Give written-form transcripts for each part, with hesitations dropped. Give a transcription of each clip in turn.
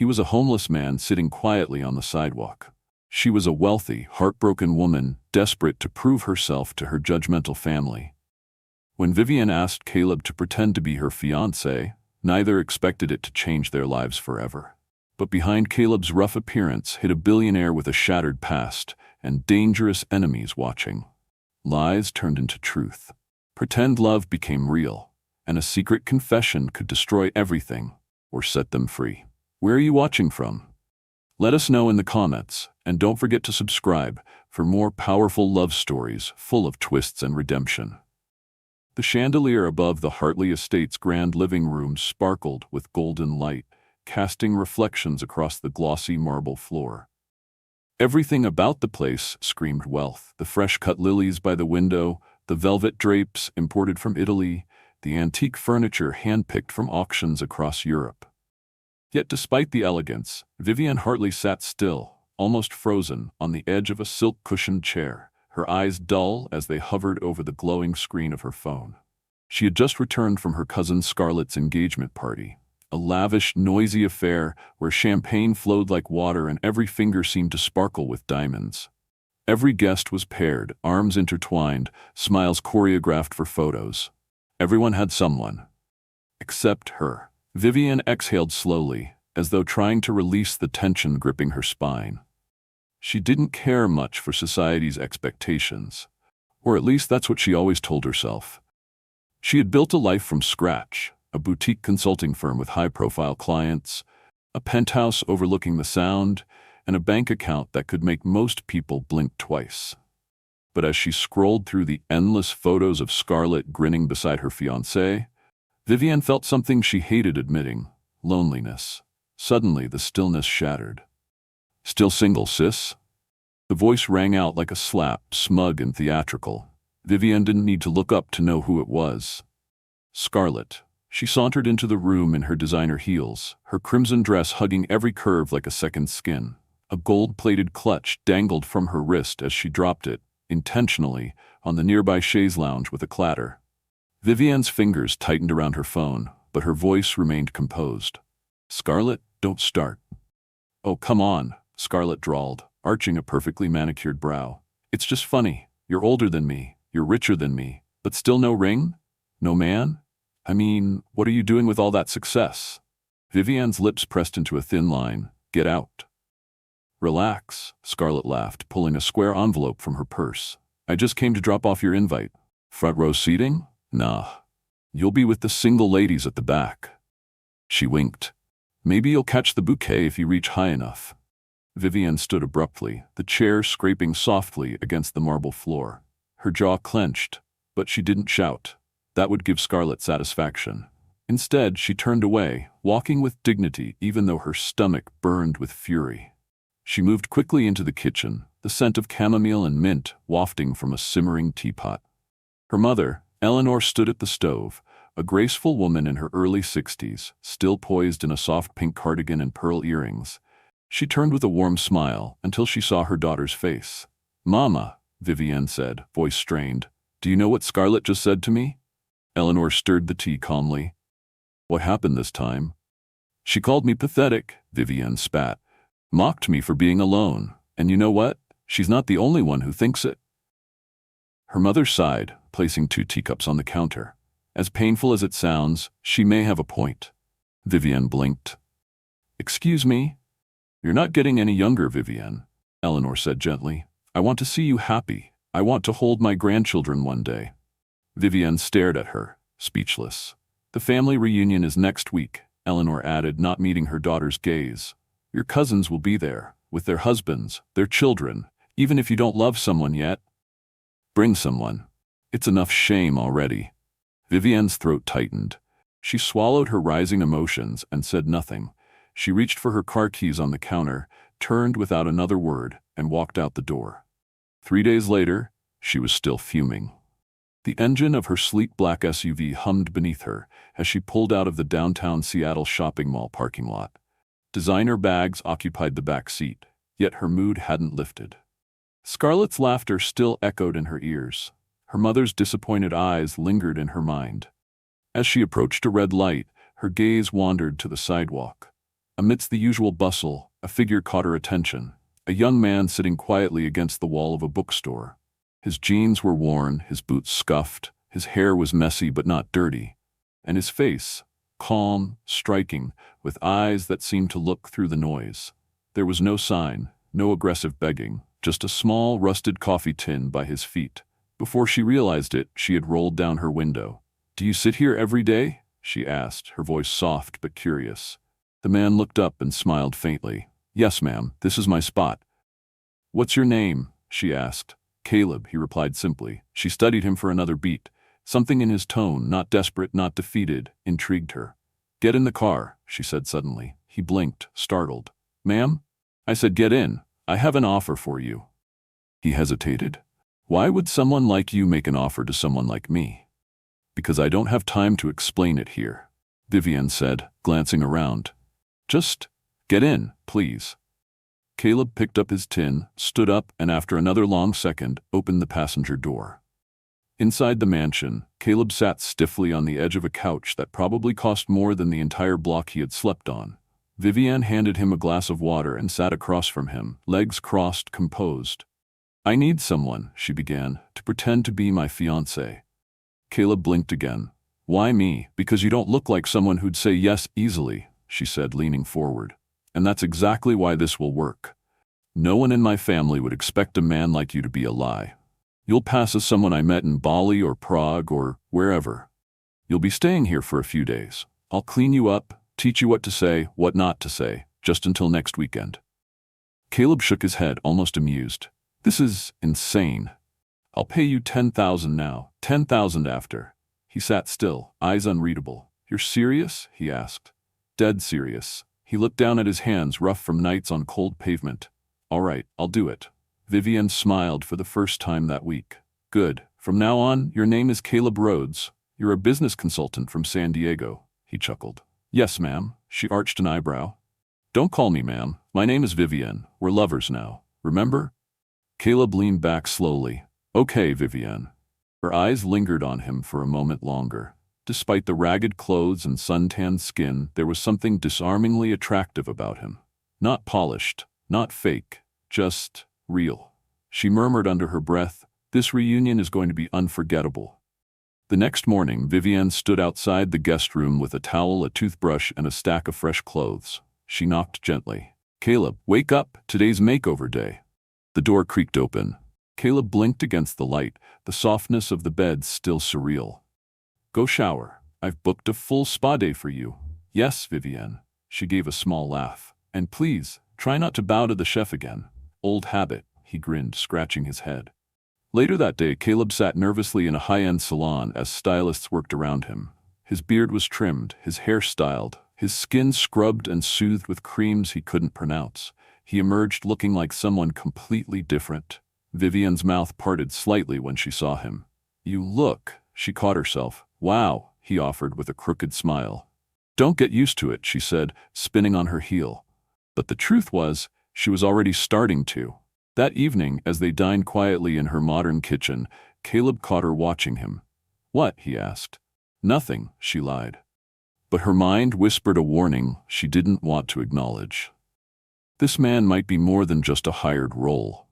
He was a homeless man sitting quietly on the sidewalk. She was a wealthy, heartbroken woman, desperate to prove herself to her judgmental family. When Vivian asked Caleb to pretend to be her fiancé, neither expected it to change their lives forever. But behind Caleb's rough appearance hid a billionaire with a shattered past and dangerous enemies watching. Lies turned into truth. Pretend love became real, and a secret confession could destroy everything or set them free. Where are you watching from? Let us know in the comments, and don't forget to subscribe for more powerful love stories full of twists and redemption. The chandelier above the Hartley estate's grand living room sparkled with golden light, casting reflections across the glossy marble floor. Everything about the place screamed wealth. The fresh-cut lilies by the window, the velvet drapes imported from Italy, the antique furniture handpicked from auctions across Europe. Yet despite the elegance, Vivian Hartley sat still, almost frozen, on the edge of a silk-cushioned chair, her eyes dull as they hovered over the glowing screen of her phone. She had just returned from her cousin Scarlett's engagement party, a lavish, noisy affair where champagne flowed like water and every finger seemed to sparkle with diamonds. Every guest was paired, arms intertwined, smiles choreographed for photos. Everyone had someone. Except her. Vivian exhaled slowly, as though trying to release the tension gripping her spine. She didn't care much for society's expectations, or at least that's what she always told herself. She had built a life from scratch, a boutique consulting firm with high-profile clients, a penthouse overlooking the Sound, and a bank account that could make most people blink twice. But as she scrolled through the endless photos of Scarlett grinning beside her fiancé, Vivian felt something she hated admitting: loneliness. Suddenly, the stillness shattered. "Still single, sis?" The voice rang out like a slap, smug and theatrical. Vivian didn't need to look up to know who it was. Scarlett. She sauntered into the room in her designer heels, her crimson dress hugging every curve like a second skin. A gold-plated clutch dangled from her wrist as she dropped it, intentionally, on the nearby chaise lounge with a clatter. Vivian's fingers tightened around her phone, but her voice remained composed. "Scarlett, don't start." "Oh, come on," Scarlett drawled, arching a perfectly manicured brow. "It's just funny. You're older than me, you're richer than me, but still no ring? No man? I mean, what are you doing with all that success?" Vivian's lips pressed into a thin line. "Get out." "Relax," Scarlett laughed, pulling a square envelope from her purse. "I just came to drop off your invite. Front row seating? Nah. You'll be with the single ladies at the back." She winked. "Maybe you'll catch the bouquet if you reach high enough." Vivian stood abruptly, the chair scraping softly against the marble floor. Her jaw clenched, but she didn't shout. That would give Scarlett satisfaction. Instead, she turned away, walking with dignity even though her stomach burned with fury. She moved quickly into the kitchen, the scent of chamomile and mint wafting from a simmering teapot. Her mother, Eleanor, stood at the stove, a graceful woman in her early 60s, still poised in a soft pink cardigan and pearl earrings. She turned with a warm smile until she saw her daughter's face. "Mama," Vivian said, voice strained, "do you know what Scarlett just said to me?" Eleanor stirred the tea calmly. "What happened this time?" "She called me pathetic," Vivian spat. "Mocked me for being alone. And you know what? She's not the only one who thinks it." Her mother sighed, placing 2 teacups on the counter. "As painful as it sounds, she may have a point." Vivian blinked. "Excuse me?" "You're not getting any younger, Vivian," Eleanor said gently. "I want to see you happy. I want to hold my grandchildren one day." Vivian stared at her, speechless. "The family reunion is next week," Eleanor added, not meeting her daughter's gaze. "Your cousins will be there, with their husbands, their children, even if you don't love someone yet. Bring someone. It's enough shame already." Vivian's throat tightened. She swallowed her rising emotions and said nothing. She reached for her car keys on the counter, turned without another word, and walked out the door. 3 days later, she was still fuming. The engine of her sleek black SUV hummed beneath her as she pulled out of the downtown Seattle shopping mall parking lot. Designer bags occupied the back seat, yet her mood hadn't lifted. Scarlett's laughter still echoed in her ears. Her mother's disappointed eyes lingered in her mind. As she approached a red light, her gaze wandered to the sidewalk. Amidst the usual bustle, a figure caught her attention, a young man sitting quietly against the wall of a bookstore. His jeans were worn, his boots scuffed, his hair was messy but not dirty, and his face, calm, striking, with eyes that seemed to look through the noise. There was no sign, no aggressive begging, just a small, rusted coffee tin by his feet. Before she realized it, she had rolled down her window. "Do you sit here every day?" she asked, her voice soft but curious. The man looked up and smiled faintly. "Yes, ma'am, this is my spot." "What's your name?" she asked. "Caleb," he replied simply. She studied him for another beat. Something in his tone, not desperate, not defeated, intrigued her. "Get in the car," she said suddenly. He blinked, startled. "Ma'am?" "I said get in. I have an offer for you." He hesitated. "Why would someone like you make an offer to someone like me?" "Because I don't have time to explain it here," Vivian said, glancing around. "Just get in, please." Caleb picked up his tin, stood up, and after another long second, opened the passenger door. Inside the mansion, Caleb sat stiffly on the edge of a couch that probably cost more than the entire block he had slept on. Vivian handed him a glass of water and sat across from him, legs crossed, composed. "I need someone," she began, "to pretend to be my fiancé." Caleb blinked again. "Why me?" "Because you don't look like someone who'd say yes easily," she said, leaning forward. "And that's exactly why this will work. No one in my family would expect a man like you to be a lie. You'll pass as someone I met in Bali or Prague or wherever. You'll be staying here for a few days. I'll clean you up, teach you what to say, what not to say, just until next weekend." Caleb shook his head, almost amused. "This is insane. I'll pay you 10,000 now, 10,000 after." He sat still, eyes unreadable. "You're serious?" he asked. "Dead serious." He looked down at his hands, rough from nights on cold pavement. "All right, I'll do it." Vivian smiled for the first time that week. "Good. From now on, your name is Caleb Rhodes. You're a business consultant from San Diego," he chuckled. "Yes, ma'am." She arched an eyebrow. "Don't call me ma'am. My name is Vivian. We're lovers now. Remember?" Caleb leaned back slowly. "Okay, Vivian." Her eyes lingered on him for a moment longer. Despite the ragged clothes and suntanned skin, there was something disarmingly attractive about him. Not polished, not fake, just real. She murmured under her breath, "This reunion is going to be unforgettable." The next morning, Vivian stood outside the guest room with a towel, a toothbrush, and a stack of fresh clothes. She knocked gently. "Caleb, wake up, today's makeover day." The door creaked open. Caleb blinked against the light, the softness of the bed still surreal. "Go shower. I've booked a full spa day for you." "Yes, Vivian." She gave a small laugh. "And please, try not to bow to the chef again." "Old habit," he grinned, scratching his head. Later that day, Caleb sat nervously in a high-end salon as stylists worked around him. His beard was trimmed, his hair styled, his skin scrubbed and soothed with creams he couldn't pronounce. He emerged looking like someone completely different. Vivian's mouth parted slightly when she saw him. "You look," she caught herself. "Wow," he offered with a crooked smile. "Don't get used to it," she said, spinning on her heel. But the truth was, she was already starting to. That evening, as they dined quietly in her modern kitchen, Caleb caught her watching him. "What?" he asked. "Nothing," she lied. But her mind whispered a warning she didn't want to acknowledge. This man might be more than just a hired role.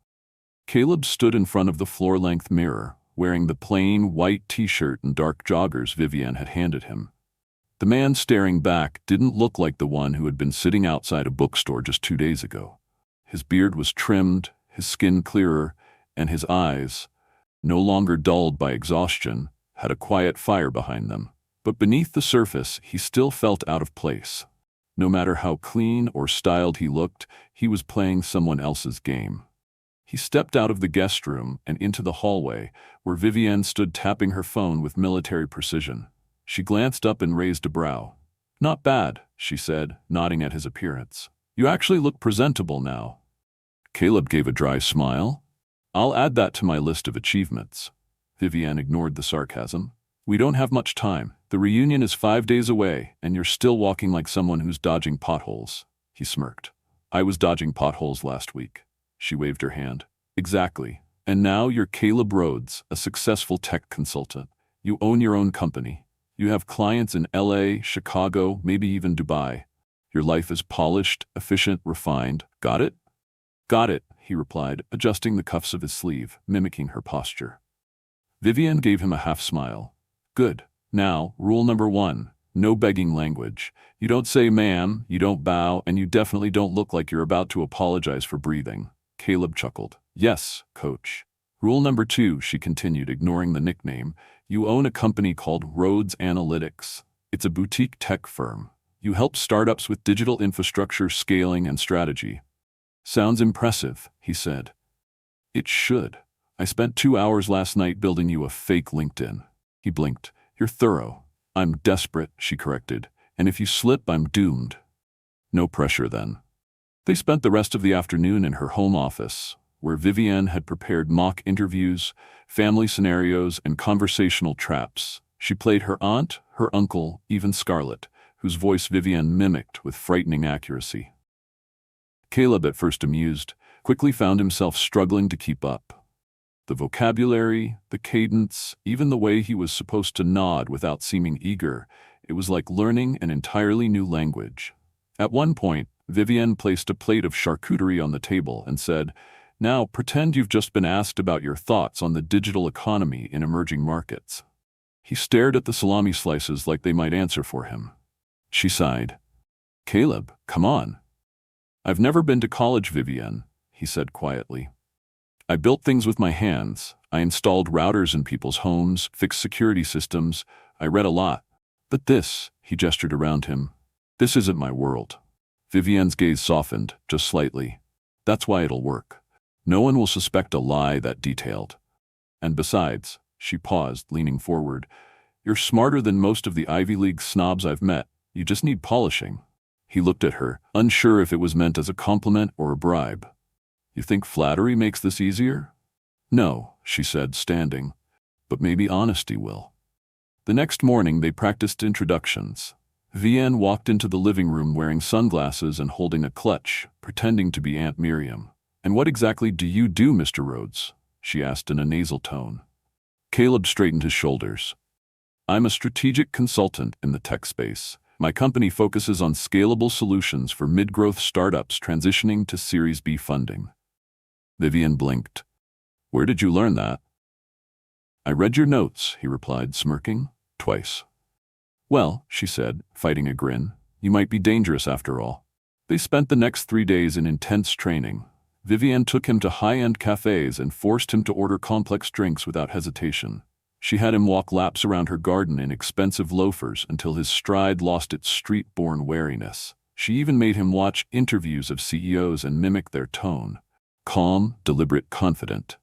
Caleb stood in front of the floor-length mirror, wearing the plain white t-shirt and dark joggers Vivian had handed him. The man staring back didn't look like the one who had been sitting outside a bookstore just 2 days ago. His beard was trimmed, his skin clearer, and his eyes, no longer dulled by exhaustion, had a quiet fire behind them. But beneath the surface, he still felt out of place. No matter how clean or styled he looked, he was playing someone else's game. He stepped out of the guest room and into the hallway, where Vivian stood tapping her phone with military precision. She glanced up and raised a brow. "Not bad," she said, nodding at his appearance. "You actually look presentable now." Caleb gave a dry smile. "I'll add that to my list of achievements." Vivian ignored the sarcasm. "We don't have much time. The reunion is 5 days away, and you're still walking like someone who's dodging potholes." He smirked. "I was dodging potholes last week." She waved her hand. "Exactly. And now you're Caleb Rhodes, a successful tech consultant. You own your own company. You have clients in LA, Chicago, maybe even Dubai. Your life is polished, efficient, refined. Got it? Got it, he replied, adjusting the cuffs of his sleeve, mimicking her posture. Vivian gave him a half smile. Good. Now, rule number 1. No begging language. You don't say ma'am, you don't bow, and you definitely don't look like you're about to apologize for breathing. Caleb chuckled. Yes, coach. Rule number 2, she continued, ignoring the nickname. You own a company called Rhodes Analytics. It's a boutique tech firm. You help startups with digital infrastructure, scaling, and strategy. Sounds impressive, he said. It should. I spent 2 hours last night building you a fake LinkedIn. He blinked. You're thorough. I'm desperate, she corrected. And if you slip, I'm doomed. No pressure then. They spent the rest of the afternoon in her home office, where Vivienne had prepared mock interviews, family scenarios, and conversational traps. She played her aunt, her uncle, even Scarlett, whose voice Vivienne mimicked with frightening accuracy. Caleb, at first amused, quickly found himself struggling to keep up. The vocabulary, the cadence, even the way he was supposed to nod without seeming eager, it was like learning an entirely new language. At one point, Vivienne placed a plate of charcuterie on the table and said, "Now pretend you've just been asked about your thoughts on the digital economy in emerging markets." He stared at the salami slices like they might answer for him. She sighed. "Caleb, come on." "I've never been to college, Vivienne," he said quietly. "I built things with my hands. I installed routers in people's homes, fixed security systems. I read a lot. But this," he gestured around him, "this isn't my world." Vivienne's gaze softened, just slightly. "That's why it'll work. No one will suspect a lie that detailed. And besides," she paused, leaning forward, "you're smarter than most of the Ivy League snobs I've met. You just need polishing." He looked at her, unsure if it was meant as a compliment or a bribe. "You think flattery makes this easier?" "No," she said, standing. "But maybe honesty will." The next morning they practiced introductions. Vivienne walked into the living room wearing sunglasses and holding a clutch, pretending to be Aunt Miriam. "And what exactly do you do, Mr. Rhodes?" she asked in a nasal tone. Caleb straightened his shoulders. "I'm a strategic consultant in the tech space. My company focuses on scalable solutions for mid-growth startups transitioning to Series B funding." Vivienne blinked. "Where did you learn that?" "I read your notes," he replied, smirking. "Twice." "Well," she said, fighting a grin, "you might be dangerous after all." They spent the next 3 days in intense training. Vivienne took him to high-end cafes and forced him to order complex drinks without hesitation. She had him walk laps around her garden in expensive loafers until his stride lost its street-born wariness. She even made him watch interviews of CEOs and mimic their tone. Calm, deliberate, confident.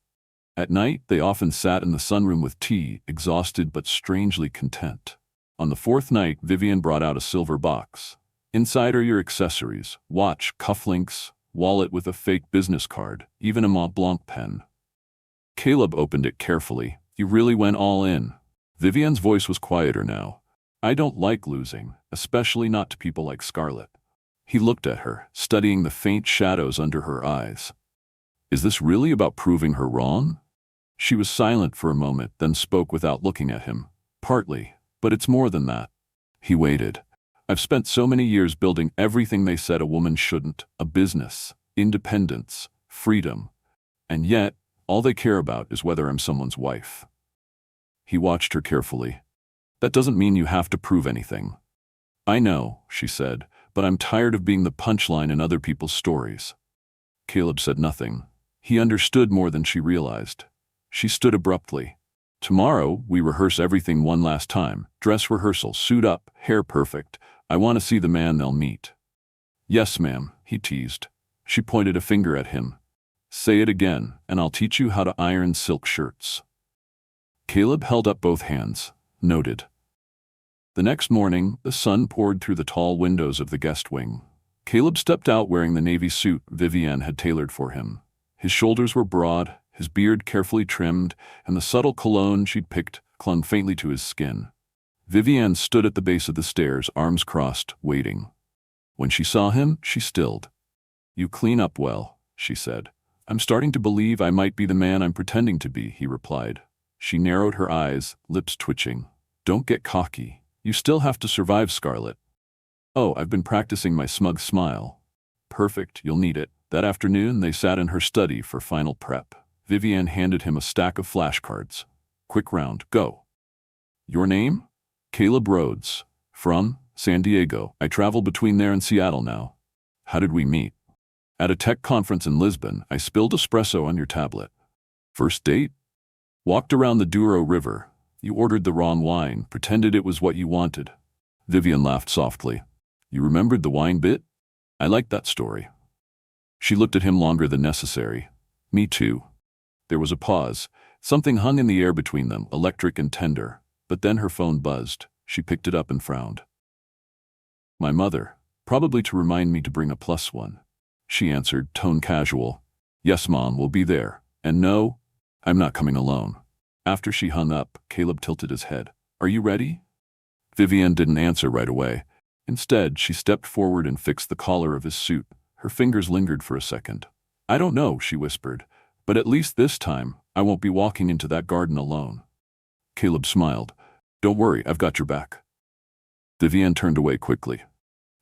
At night, they often sat in the sunroom with tea, exhausted but strangely content. On the 4th night, Vivienne brought out a silver box. Inside are your accessories: watch, cufflinks, wallet with a fake business card, even a Mont Blanc pen. Caleb opened it carefully. "You really went all in." Vivienne's voice was quieter now. "I don't like losing, especially not to people like Scarlett." He looked at her, studying the faint shadows under her eyes. "Is this really about proving her wrong?" She was silent for a moment, then spoke without looking at him. "Partly, but it's more than that." He waited. "I've spent so many years building everything they said a woman shouldn't: a business, independence, freedom. And yet, all they care about is whether I'm someone's wife." He watched her carefully. "That doesn't mean you have to prove anything." "I know," she said, "but I'm tired of being the punchline in other people's stories." Caleb said nothing. He understood more than she realized. She stood abruptly. "Tomorrow, we rehearse everything one last time. Dress rehearsal, suit up, hair perfect. I want to see the man they'll meet." "Yes, ma'am," he teased. She pointed a finger at him. "Say it again, and I'll teach you how to iron silk shirts." Caleb held up both hands. Noted. The next morning, the sun poured through the tall windows of the guest wing. Caleb stepped out wearing the navy suit Vivienne had tailored for him. His shoulders were broad, his beard carefully trimmed, and the subtle cologne she'd picked clung faintly to his skin. Vivienne stood at the base of the stairs, arms crossed, waiting. When she saw him, she stilled. "You clean up well," she said. "I'm starting to believe I might be the man I'm pretending to be," he replied. She narrowed her eyes, lips twitching. "Don't get cocky. You still have to survive, Scarlett." Oh, I've been practicing my smug smile. Perfect, you'll need it. That afternoon, they sat in her study for final prep. Vivian handed him a stack of flashcards. Quick round, go. Your name? Caleb Rhodes. From? San Diego. I travel between there and Seattle now. How did we meet? At a tech conference in Lisbon, I spilled espresso on your tablet. First date? Walked around the Douro River. You ordered the wrong wine, pretended it was what you wanted. Vivian laughed softly. You remembered the wine bit? I liked that story. She looked at him longer than necessary. Me too. There was a pause. Something hung in the air between them, electric and tender. But then her phone buzzed. She picked it up and frowned. My mother, probably to remind me to bring a +1. She answered, tone casual. Yes, Mom, we'll be there. And no, I'm not coming alone. After she hung up, Caleb tilted his head. Are you ready? Vivian didn't answer right away. Instead, she stepped forward and fixed the collar of his suit. Her fingers lingered for a second. I don't know, she whispered, but at least this time, I won't be walking into that garden alone. Caleb smiled. Don't worry, I've got your back. Vivian turned away quickly.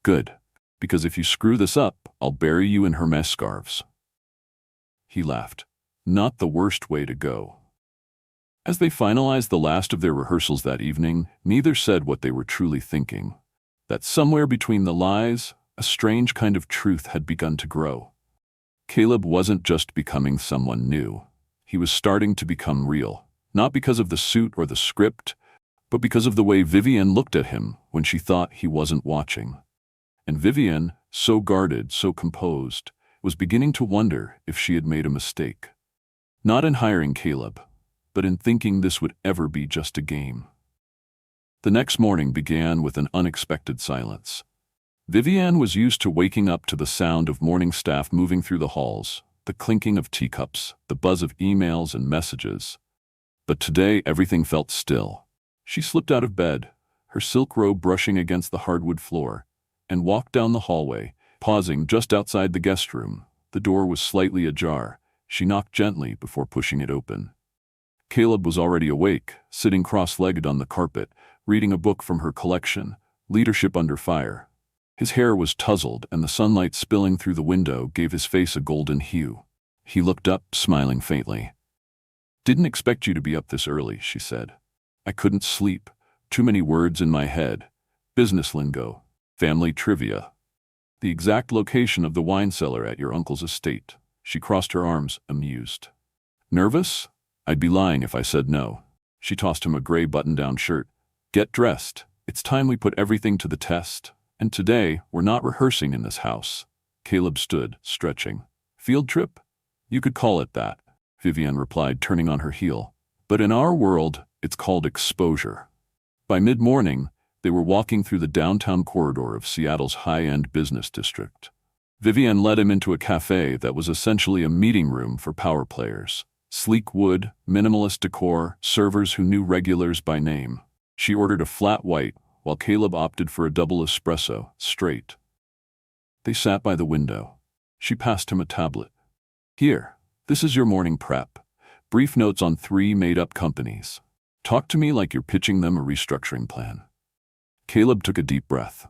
Good, because if you screw this up, I'll bury you in Hermes scarves. He laughed. Not the worst way to go. As they finalized the last of their rehearsals that evening, neither said what they were truly thinking. That somewhere between the lies, a strange kind of truth had begun to grow. Caleb wasn't just becoming someone new. He was starting to become real, not because of the suit or the script, but because of the way Vivian looked at him when she thought he wasn't watching. And Vivian, so guarded, so composed, was beginning to wonder if she had made a mistake. Not in hiring Caleb, but in thinking this would ever be just a game. The next morning began with an unexpected silence. Vivian was used to waking up to the sound of morning staff moving through the halls, the clinking of teacups, the buzz of emails and messages. But today everything felt still. She slipped out of bed, her silk robe brushing against the hardwood floor, and walked down the hallway, pausing just outside the guest room. The door was slightly ajar. She knocked gently before pushing it open. Caleb was already awake, sitting cross-legged on the carpet, reading a book from her collection, Leadership Under Fire. His hair was tousled, and the sunlight spilling through the window gave his face a golden hue. He looked up, smiling faintly. Didn't expect you to be up this early, she said. I couldn't sleep. Too many words in my head. Business lingo. Family trivia. The exact location of the wine cellar at your uncle's estate. She crossed her arms, amused. Nervous? I'd be lying if I said no. She tossed him a gray button-down shirt. Get dressed. It's time we put everything to the test. And today, we're not rehearsing in this house. Caleb stood, stretching. Field trip? You could call it that, Vivian replied, turning on her heel. But in our world, it's called exposure. By mid-morning, they were walking through the downtown corridor of Seattle's high-end business district. Vivian led him into a cafe that was essentially a meeting room for power players. Sleek wood, minimalist decor, servers who knew regulars by name. She ordered a flat white, while Caleb opted for a double espresso, straight. They sat by the window. She passed him a tablet. Here, this is your morning prep. Brief notes on 3 made-up companies. Talk to me like you're pitching them a restructuring plan. Caleb took a deep breath.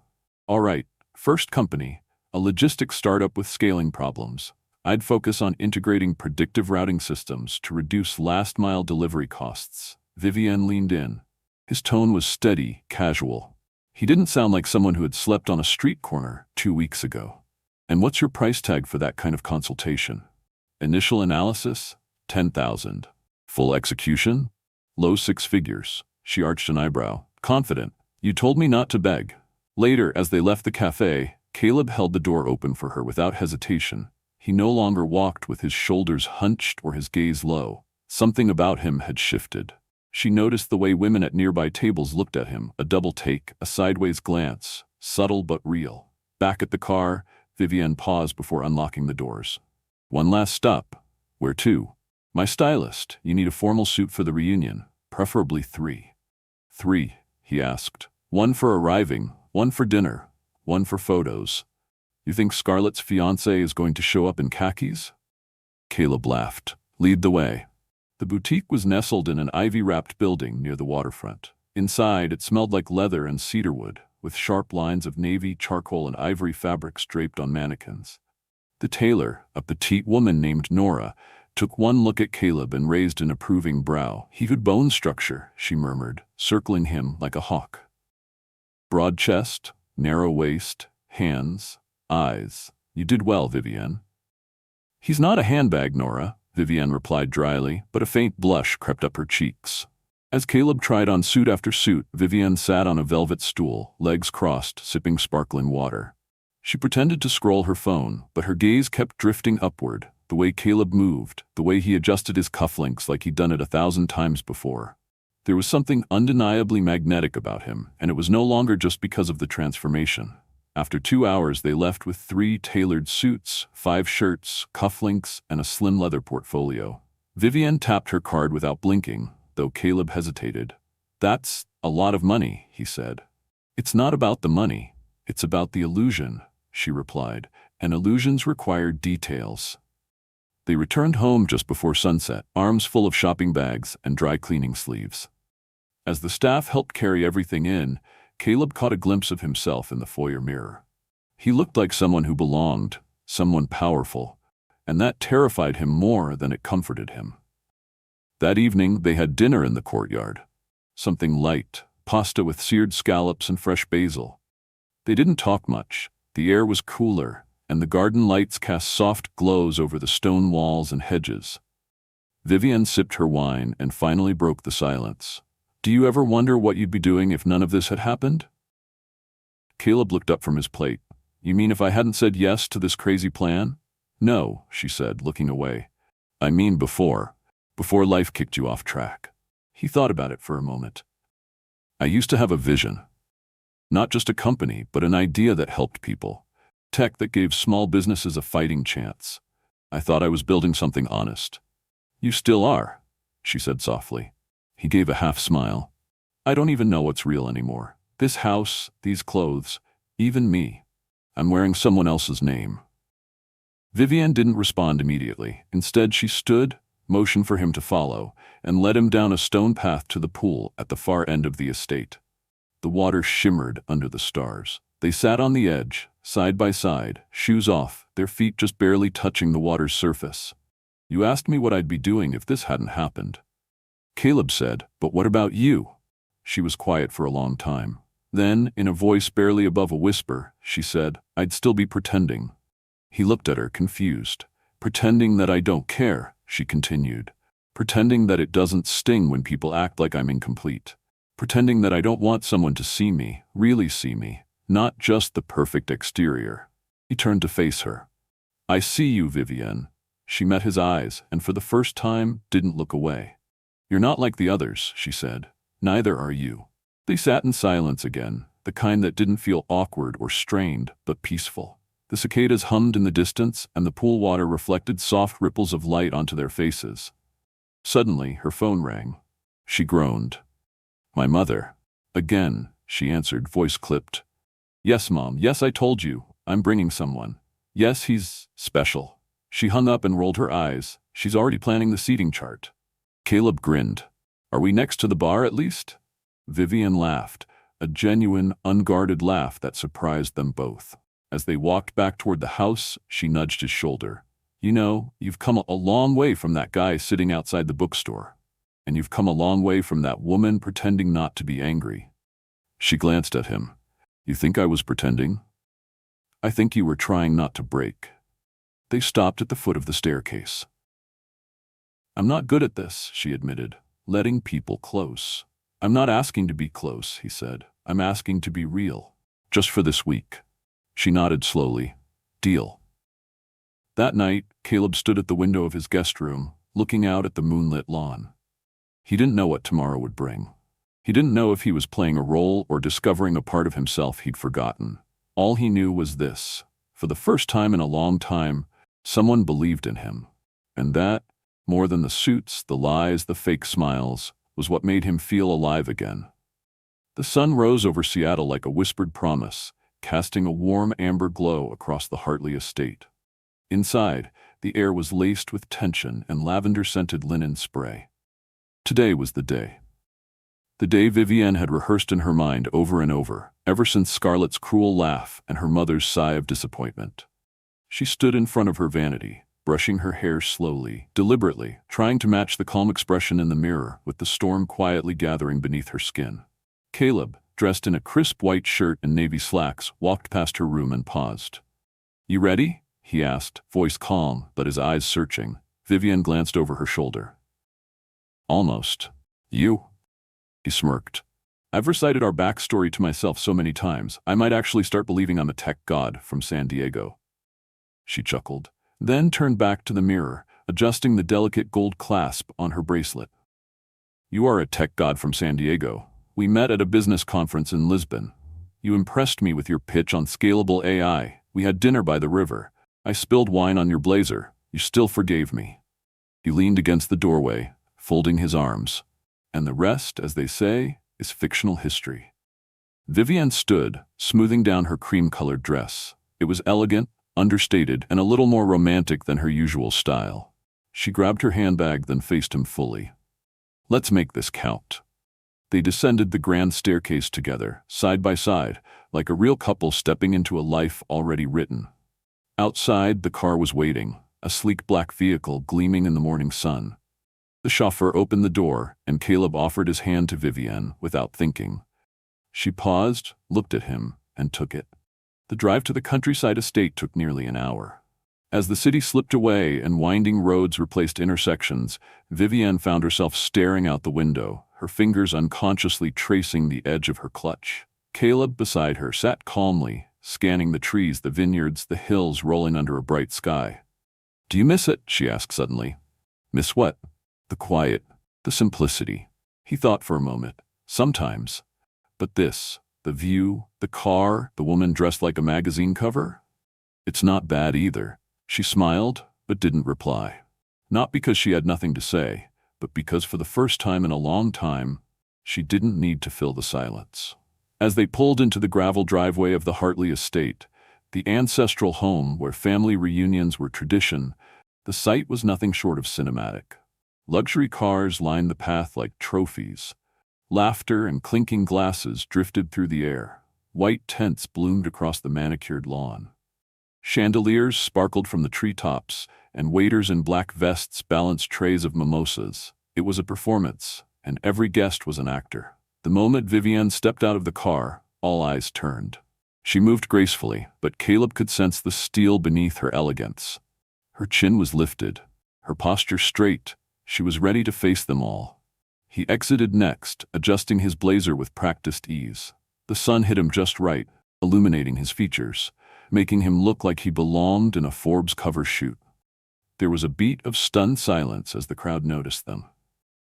All right, first company, a logistics startup with scaling problems. I'd focus on integrating predictive routing systems to reduce last-mile delivery costs. Vivian leaned in. His tone was steady, casual. He didn't sound like someone who had slept on a street corner 2 weeks ago. And what's your price tag for that kind of consultation? Initial analysis? 10,000. Full execution? Low 6 figures. She arched an eyebrow. Confident. You told me not to beg. Later, as they left the cafe, Caleb held the door open for her without hesitation. He no longer walked with his shoulders hunched or his gaze low. Something about him had shifted. She noticed the way women at nearby tables looked at him, a double take, a sideways glance, subtle but real. Back at the car, Vivian paused before unlocking the doors. One last stop. Where to? My stylist. You need a formal suit for the reunion, preferably 3. 3, he asked. 1 for arriving, 1 for dinner, 1 for photos. You think Scarlett's fiancé is going to show up in khakis? Caleb laughed. Lead the way. The boutique was nestled in an ivy-wrapped building near the waterfront. Inside, it smelled like leather and cedarwood, with sharp lines of navy, charcoal, and ivory fabrics draped on mannequins. The tailor, a petite woman named Nora, took one look at Caleb and raised an approving brow. "He good bone structure," she murmured, circling him like a hawk. "Broad chest, narrow waist, hands, eyes. You did well, Vivienne." "He's not a handbag, Nora," Vivienne replied dryly, but a faint blush crept up her cheeks. As Caleb tried on suit after suit, Vivienne sat on a velvet stool, legs crossed, sipping sparkling water. She pretended to scroll her phone, but her gaze kept drifting upward, the way Caleb moved, the way he adjusted his cufflinks like he'd done it 1,000 times before. There was something undeniably magnetic about him, and it was no longer just because of the transformation. After 2 hours, they left with 3 tailored suits, 5 shirts, cufflinks, and a slim leather portfolio. Vivienne tapped her card without blinking, though Caleb hesitated. "That's a lot of money," he said. "It's not about the money. It's about the illusion," she replied, "and illusions require details." They returned home just before sunset, arms full of shopping bags and dry cleaning sleeves. As the staff helped carry everything in, Caleb caught a glimpse of himself in the foyer mirror. He looked like someone who belonged, someone powerful, and that terrified him more than it comforted him. That evening, they had dinner in the courtyard. Something light, pasta with seared scallops and fresh basil. They didn't talk much. The air was cooler, and the garden lights cast soft glows over the stone walls and hedges. Vivienne sipped her wine and finally broke the silence. "Do you ever wonder what you'd be doing if none of this had happened?" Caleb looked up from his plate. "You mean if I hadn't said yes to this crazy plan?" "No," she said, looking away. "I mean before life kicked you off track." He thought about it for a moment. "I used to have a vision. Not just a company, but an idea that helped people. Tech that gave small businesses a fighting chance. I thought I was building something honest." "You still are," she said softly. He gave a half smile. "I don't even know what's real anymore. This house, these clothes, even me. I'm wearing someone else's name." Vivienne didn't respond immediately. Instead, she stood, motioned for him to follow, and led him down a stone path to the pool at the far end of the estate. The water shimmered under the stars. They sat on the edge, side by side, shoes off, their feet just barely touching the water's surface. "You asked me what I'd be doing if this hadn't happened." Caleb said, "But what about you?" She was quiet for a long time. Then, in a voice barely above a whisper, she said, "I'd still be pretending." He looked at her, confused. "Pretending that I don't care," she continued. "Pretending that it doesn't sting when people act like I'm incomplete. Pretending that I don't want someone to see me, really see me, not just the perfect exterior." He turned to face her. "I see you, Vivienne." She met his eyes, and for the first time, didn't look away. "You're not like the others," she said. "Neither are you." They sat in silence again, the kind that didn't feel awkward or strained, but peaceful. The cicadas hummed in the distance, and the pool water reflected soft ripples of light onto their faces. Suddenly, her phone rang. She groaned. "My mother." "Again," she answered, voice clipped. "Yes, Mom. Yes, I told you. I'm bringing someone. Yes, he's special." She hung up and rolled her eyes. "She's already planning the seating chart." Caleb grinned. "Are we next to the bar at least?" Vivienne laughed, a genuine, unguarded laugh that surprised them both. As they walked back toward the house, she nudged his shoulder. "You know, you've come a long way from that guy sitting outside the bookstore. And you've come a long way from that woman pretending not to be angry." She glanced at him. "You think I was pretending?" "I think you were trying not to break." They stopped at the foot of the staircase. "I'm not good at this," she admitted, "letting people close." "I'm not asking to be close," he said. "I'm asking to be real. Just for this week." She nodded slowly. "Deal." That night, Caleb stood at the window of his guest room, looking out at the moonlit lawn. He didn't know what tomorrow would bring. He didn't know if he was playing a role or discovering a part of himself he'd forgotten. All he knew was this. For the first time in a long time, someone believed in him. And that, more than the suits, the lies, the fake smiles, was what made him feel alive again. The sun rose over Seattle like a whispered promise, casting a warm amber glow across the Hartley estate. Inside, the air was laced with tension and lavender-scented linen spray. Today was the day. The day Vivienne had rehearsed in her mind over and over, ever since Scarlett's cruel laugh and her mother's sigh of disappointment. She stood in front of her vanity, brushing her hair slowly, deliberately, trying to match the calm expression in the mirror with the storm quietly gathering beneath her skin. Caleb, dressed in a crisp white shirt and navy slacks, walked past her room and paused. "You ready?" he asked, voice calm but his eyes searching. Vivienne glanced over her shoulder. "Almost. You?" He smirked. "I've recited our backstory to myself so many times, I might actually start believing I'm a tech god from San Diego." She chuckled, then turned back to the mirror, adjusting the delicate gold clasp on her bracelet. "You are a tech god from San Diego. We met at a business conference in Lisbon. You impressed me with your pitch on scalable AI. We had dinner by the river. I spilled wine on your blazer. You still forgave me." He leaned against the doorway, folding his arms. "And the rest, as they say, is fictional history." Vivienne stood, smoothing down her cream-colored dress. It was elegant, understated, and a little more romantic than her usual style. She grabbed her handbag, then faced him fully. "Let's make this count." They descended the grand staircase together, side by side, like a real couple stepping into a life already written. Outside, the car was waiting, a sleek black vehicle gleaming in the morning sun. The chauffeur opened the door, and Caleb offered his hand to Vivienne without thinking. She paused, looked at him, and took it. The drive to the countryside estate took nearly an hour. As the city slipped away and winding roads replaced intersections, Vivienne found herself staring out the window, her fingers unconsciously tracing the edge of her clutch. Caleb, beside her, sat calmly, scanning the trees, the vineyards, the hills rolling under a bright sky. "Do you miss it?" she asked suddenly. "Miss what?" "The quiet, the simplicity." He thought for a moment. "Sometimes. But this, the view, the car, the woman dressed like a magazine cover? It's not bad either." She smiled, but didn't reply. Not because she had nothing to say, but because for the first time in a long time, she didn't need to fill the silence. As they pulled into the gravel driveway of the Hartley estate, the ancestral home where family reunions were tradition, the sight was nothing short of cinematic. Luxury cars lined the path like trophies. Laughter and clinking glasses drifted through the air. White tents bloomed across the manicured lawn. Chandeliers sparkled from the treetops, and waiters in black vests balanced trays of mimosas. It was a performance, and every guest was an actor. The moment Vivienne stepped out of the car, all eyes turned. She moved gracefully, but Caleb could sense the steel beneath her elegance. Her chin was lifted, her posture straight. She was ready to face them all. He exited next, adjusting his blazer with practiced ease. The sun hit him just right, illuminating his features, making him look like he belonged in a Forbes cover shoot. There was a beat of stunned silence as the crowd noticed them.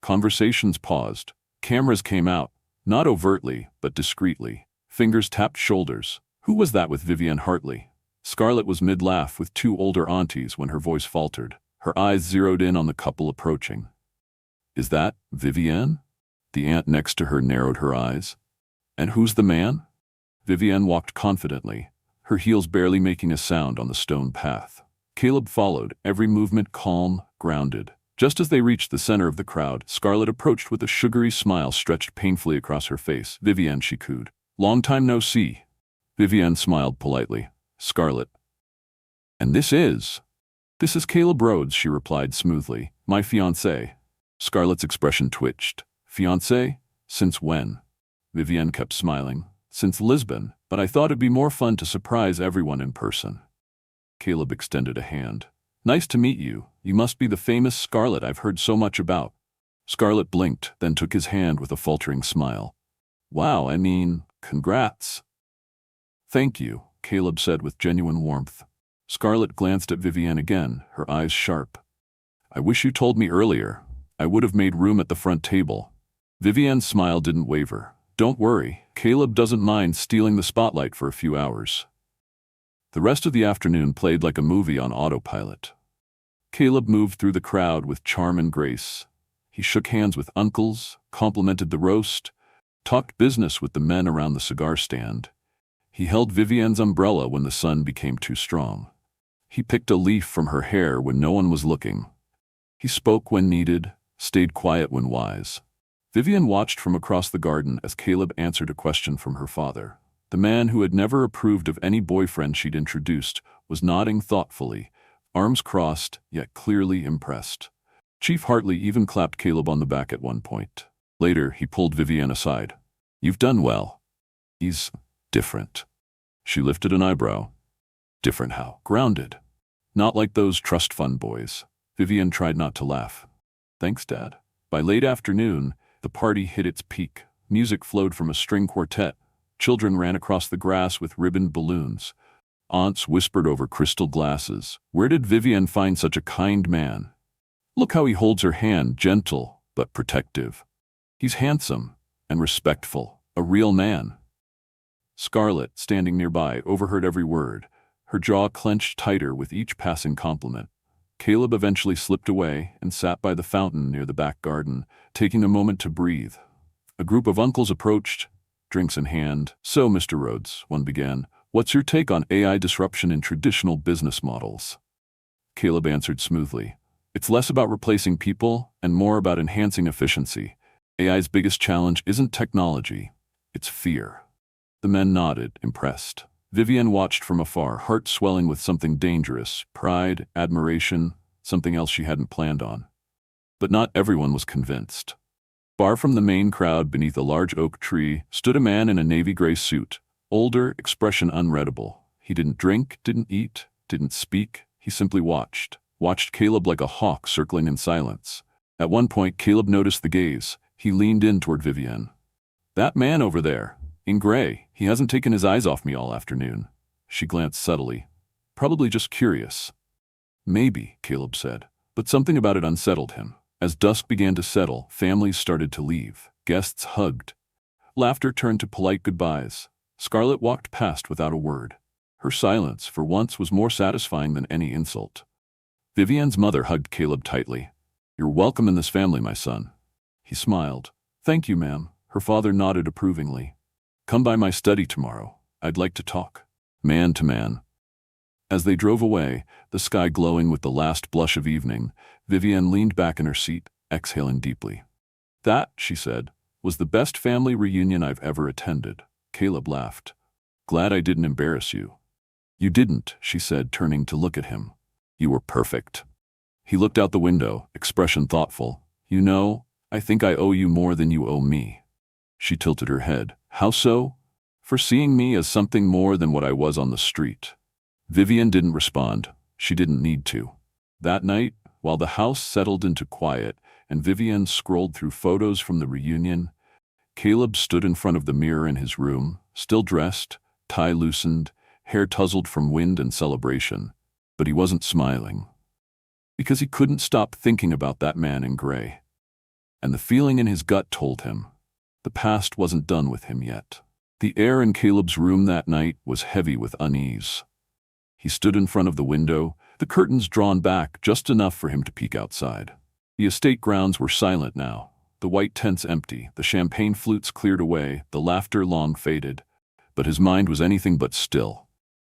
Conversations paused. Cameras came out, not overtly, but discreetly. Fingers tapped shoulders. Who was that with Vivienne Hartley? Scarlett was mid-laugh with two older aunties when her voice faltered. Her eyes zeroed in on the couple approaching. "Is that Vivienne?" The aunt next to her narrowed her eyes. "And who's the man?" Vivienne walked confidently, her heels barely making a sound on the stone path. Caleb followed, every movement calm, grounded. Just as they reached the center of the crowd, Scarlett approached with a sugary smile stretched painfully across her face. "Vivienne," she cooed. "Long time no see." Vivienne smiled politely. "Scarlett." "And this is Caleb Rhodes," she replied smoothly. "My fiancé." Scarlett's expression twitched. "Fiancé? Since when?" Vivienne kept smiling. "Since Lisbon, but I thought it'd be more fun to surprise everyone in person." Caleb extended a hand. "Nice to meet you. You must be the famous Scarlett I've heard so much about." Scarlett blinked, then took his hand with a faltering smile. "Wow, congrats." "Thank you," Caleb said with genuine warmth. Scarlett glanced at Vivienne again, her eyes sharp. "I wish you told me earlier. I would have made room at the front table." Vivienne's smile didn't waver. "Don't worry, Caleb doesn't mind stealing the spotlight for a few hours." The rest of the afternoon played like a movie on autopilot. Caleb moved through the crowd with charm and grace. He shook hands with uncles, complimented the roast, talked business with the men around the cigar stand. He held Vivienne's umbrella when the sun became too strong. He picked a leaf from her hair when no one was looking. He spoke when needed, stayed quiet when wise. Vivian watched from across the garden as Caleb answered a question from her father. The man who had never approved of any boyfriend she'd introduced was nodding thoughtfully, arms crossed, yet clearly impressed. Chief Hartley even clapped Caleb on the back at one point. Later, he pulled Vivian aside. "You've done well. He's different." She lifted an eyebrow. "Different how?" "Grounded. Not like those trust fund boys." Vivian tried not to laugh. "Thanks, Dad." By late afternoon, the party hit its peak. Music flowed from a string quartet. Children ran across the grass with ribboned balloons. Aunts whispered over crystal glasses. Where did Vivian find such a kind man? Look how he holds her hand, gentle but protective. He's handsome and respectful, a real man. Scarlett, standing nearby, overheard every word. Her jaw clenched tighter with each passing compliment. Caleb eventually slipped away and sat by the fountain near the back garden, taking a moment to breathe. A group of uncles approached, drinks in hand. "So, Mr. Rhodes," one began, "what's your take on AI disruption in traditional business models?" Caleb answered smoothly. "It's less about replacing people and more about enhancing efficiency. AI's biggest challenge isn't technology, it's fear." The men nodded, impressed. Vivian watched from afar, heart swelling with something dangerous, pride, admiration, something else she hadn't planned on. But not everyone was convinced. Far from the main crowd, beneath a large oak tree, stood a man in a navy gray suit, older, expression unreadable. He didn't drink, didn't eat, didn't speak. He simply watched Caleb like a hawk circling in silence. At one point, Caleb noticed the gaze. He leaned in toward Vivian. "That man over there, in gray, he hasn't taken his eyes off me all afternoon." She glanced subtly. "Probably just curious." "Maybe," Caleb said, but something about it unsettled him. As dusk began to settle, families started to leave. Guests hugged. Laughter turned to polite goodbyes. Scarlett walked past without a word. Her silence, for once, was more satisfying than any insult. Vivian's mother hugged Caleb tightly. "You're welcome in this family, my son." He smiled. "Thank you, ma'am." Her father nodded approvingly. "Come by my study tomorrow. I'd like to talk." Man to man. As they drove away, the sky glowing with the last blush of evening, Vivian leaned back in her seat, exhaling deeply. "That," she said, "was the best family reunion I've ever attended." Caleb laughed. "Glad I didn't embarrass you." "You didn't," she said, turning to look at him. "You were perfect." He looked out the window, expression thoughtful. "You know, I think I owe you more than you owe me." She tilted her head. "How so?" "For seeing me as something more than what I was on the street." Vivian didn't respond. She didn't need to. That night, while the house settled into quiet and Vivian scrolled through photos from the reunion, Caleb stood in front of the mirror in his room, still dressed, tie loosened, hair tousled from wind and celebration. But he wasn't smiling. Because he couldn't stop thinking about that man in gray. And the feeling in his gut told him the past wasn't done with him yet. The air in Caleb's room that night was heavy with unease. He stood in front of the window, the curtains drawn back just enough for him to peek outside. The estate grounds were silent now, the white tents empty, the champagne flutes cleared away, the laughter long faded. But his mind was anything but still.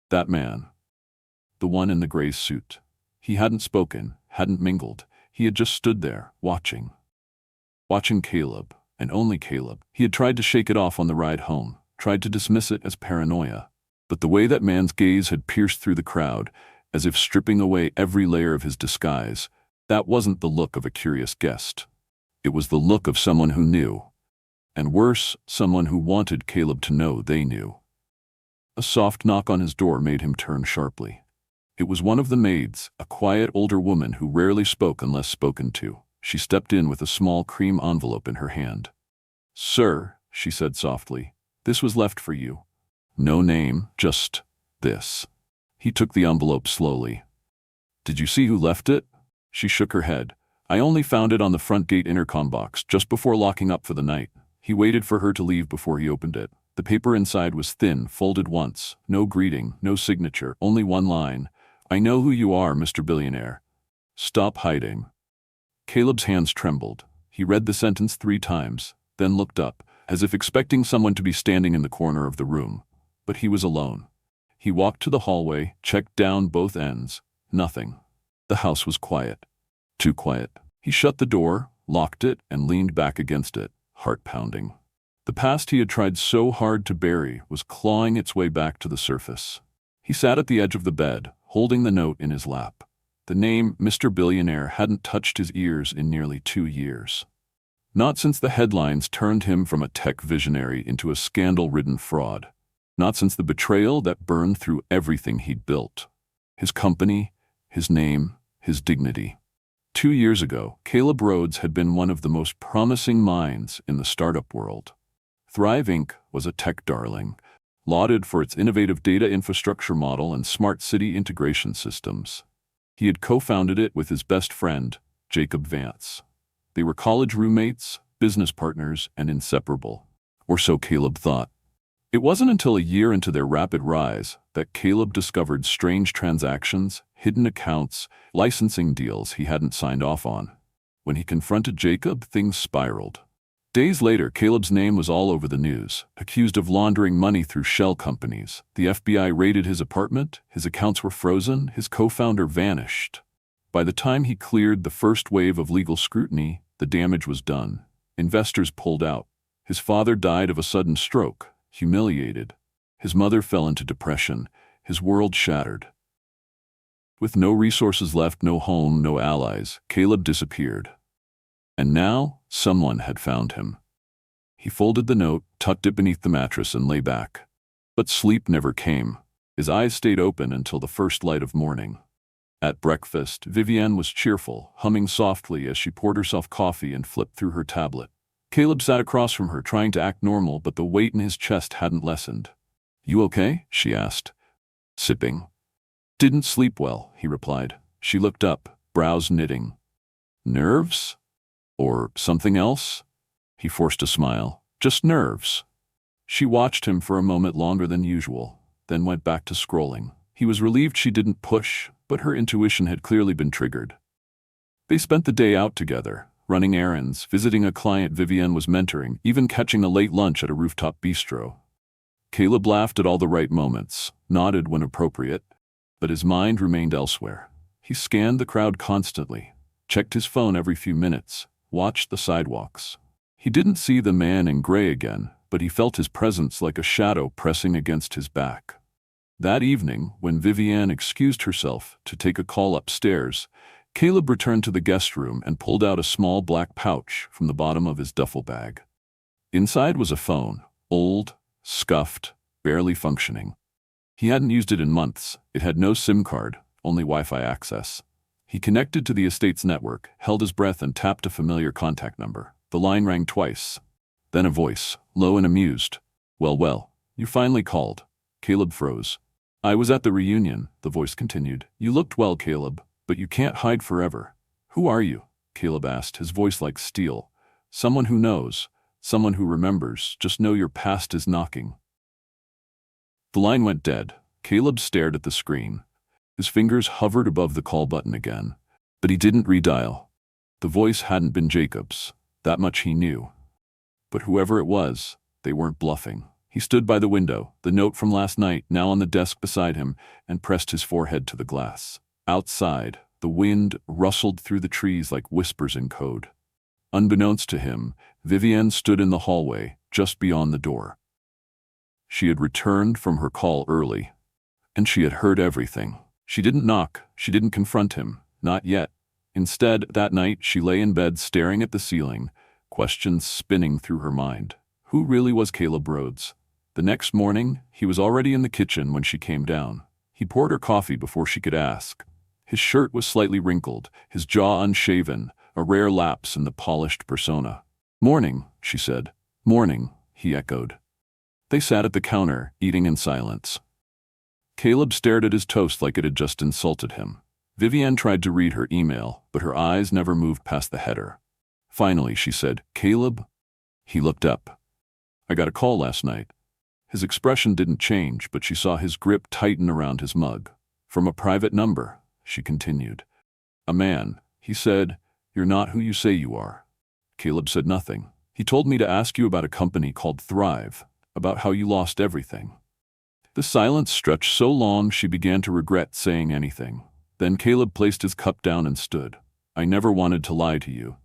That man, the one in the gray suit. He hadn't spoken, hadn't mingled. He had just stood there, watching. Watching Caleb, and only Caleb. He had tried to shake it off on the ride home, tried to dismiss it as paranoia. But the way that man's gaze had pierced through the crowd, as if stripping away every layer of his disguise, that wasn't the look of a curious guest. It was the look of someone who knew. And worse, someone who wanted Caleb to know they knew. A soft knock on his door made him turn sharply. It was one of the maids, a quiet older woman who rarely spoke unless spoken to. She stepped in with a small cream envelope in her hand. "Sir," she said softly, "this was left for you." No name, just this. He took the envelope slowly. "Did you see who left it?" She shook her head. "I only found it on the front gate intercom box, just before locking up for the night." He waited for her to leave before he opened it. The paper inside was thin, folded once. No greeting, no signature, only one line. "I know who you are, Mr. Billionaire. Stop hiding." Caleb's hands trembled. He read the sentence 3 times, then looked up, as if expecting someone to be standing in the corner of the room. But he was alone. He walked to the hallway, checked down both ends. Nothing. The house was quiet. Too quiet. He shut the door, locked it, and leaned back against it, heart pounding. The past he had tried so hard to bury was clawing its way back to the surface. He sat at the edge of the bed, holding the note in his lap. The name Mr. Billionaire hadn't touched his ears in nearly 2 years. Not since the headlines turned him from a tech visionary into a scandal-ridden fraud. Not since the betrayal that burned through everything he'd built. His company, his name, his dignity. 2 years ago, Caleb Rhodes had been one of the most promising minds in the startup world. Thrive Inc. was a tech darling, lauded for its innovative data infrastructure model and smart city integration systems. He had co-founded it with his best friend, Jacob Vance. They were college roommates, business partners, and inseparable. Or so Caleb thought. It wasn't until a year into their rapid rise that Caleb discovered strange transactions, hidden accounts, licensing deals he hadn't signed off on. When he confronted Jacob, things spiraled. Days later, Caleb's name was all over the news, accused of laundering money through shell companies. The FBI raided his apartment, his accounts were frozen, his co-founder vanished. By the time he cleared the first wave of legal scrutiny, the damage was done. Investors pulled out. His father died of a sudden stroke, humiliated. His mother fell into depression, his world shattered. With no resources left, no home, no allies, Caleb disappeared. And now, someone had found him. He folded the note, tucked it beneath the mattress, and lay back. But sleep never came. His eyes stayed open until the first light of morning. At breakfast, Vivienne was cheerful, humming softly as she poured herself coffee and flipped through her tablet. Caleb sat across from her, trying to act normal, but the weight in his chest hadn't lessened. "You okay?" she asked, sipping. "Didn't sleep well," he replied. She looked up, brows knitting. "Nerves? Or something else?" He forced a smile. "Just nerves." She watched him for a moment longer than usual, then went back to scrolling. He was relieved she didn't push, but her intuition had clearly been triggered. They spent the day out together, running errands, visiting a client Vivienne was mentoring, even catching a late lunch at a rooftop bistro. Caleb laughed at all the right moments, nodded when appropriate, but his mind remained elsewhere. He scanned the crowd constantly, checked his phone every few minutes, watched the sidewalks. He didn't see the man in gray again, but he felt his presence like a shadow pressing against his back. That evening, when Vivienne excused herself to take a call upstairs, Caleb returned to the guest room and pulled out a small black pouch from the bottom of his duffel bag. Inside was a phone, old, scuffed, barely functioning. He hadn't used it in months. It had no SIM card, only Wi-Fi access. He connected to the estate's network, held his breath, and tapped a familiar contact number. The line rang twice. Then a voice, low and amused. Well, you finally called." Caleb froze. "I was at the reunion," the voice continued. "You looked well, Caleb, but you can't hide forever." "Who are you?" Caleb asked, his voice like steel. "Someone who knows, someone who remembers. Just know your past is knocking." The line went dead. Caleb stared at the screen. His fingers hovered above the call button again, but he didn't redial. The voice hadn't been Jacob's. That much he knew. But whoever it was, they weren't bluffing. He stood by the window, the note from last night now on the desk beside him, and pressed his forehead to the glass. Outside, the wind rustled through the trees like whispers in code. Unbeknownst to him, Vivienne stood in the hallway, just beyond the door. She had returned from her call early, and she had heard everything. She didn't knock, she didn't confront him, not yet. Instead, that night, she lay in bed staring at the ceiling, questions spinning through her mind. Who really was Caleb Rhodes? The next morning, he was already in the kitchen when she came down. He poured her coffee before she could ask. His shirt was slightly wrinkled, his jaw unshaven, a rare lapse in the polished persona. "Morning," she said. "Morning," he echoed. They sat at the counter, eating in silence. Caleb stared at his toast like it had just insulted him. Vivienne tried to read her email, but her eyes never moved past the header. Finally, she said, "Caleb?" He looked up. "I got a call last night." His expression didn't change, but she saw his grip tighten around his mug. "From a private number," she continued. "A man. He said, 'You're not who you say you are.'" Caleb said nothing. "He told me to ask you about a company called Thrive, about how you lost everything." The silence stretched so long she began to regret saying anything. Then Caleb placed his cup down and stood. "I never wanted to lie to you."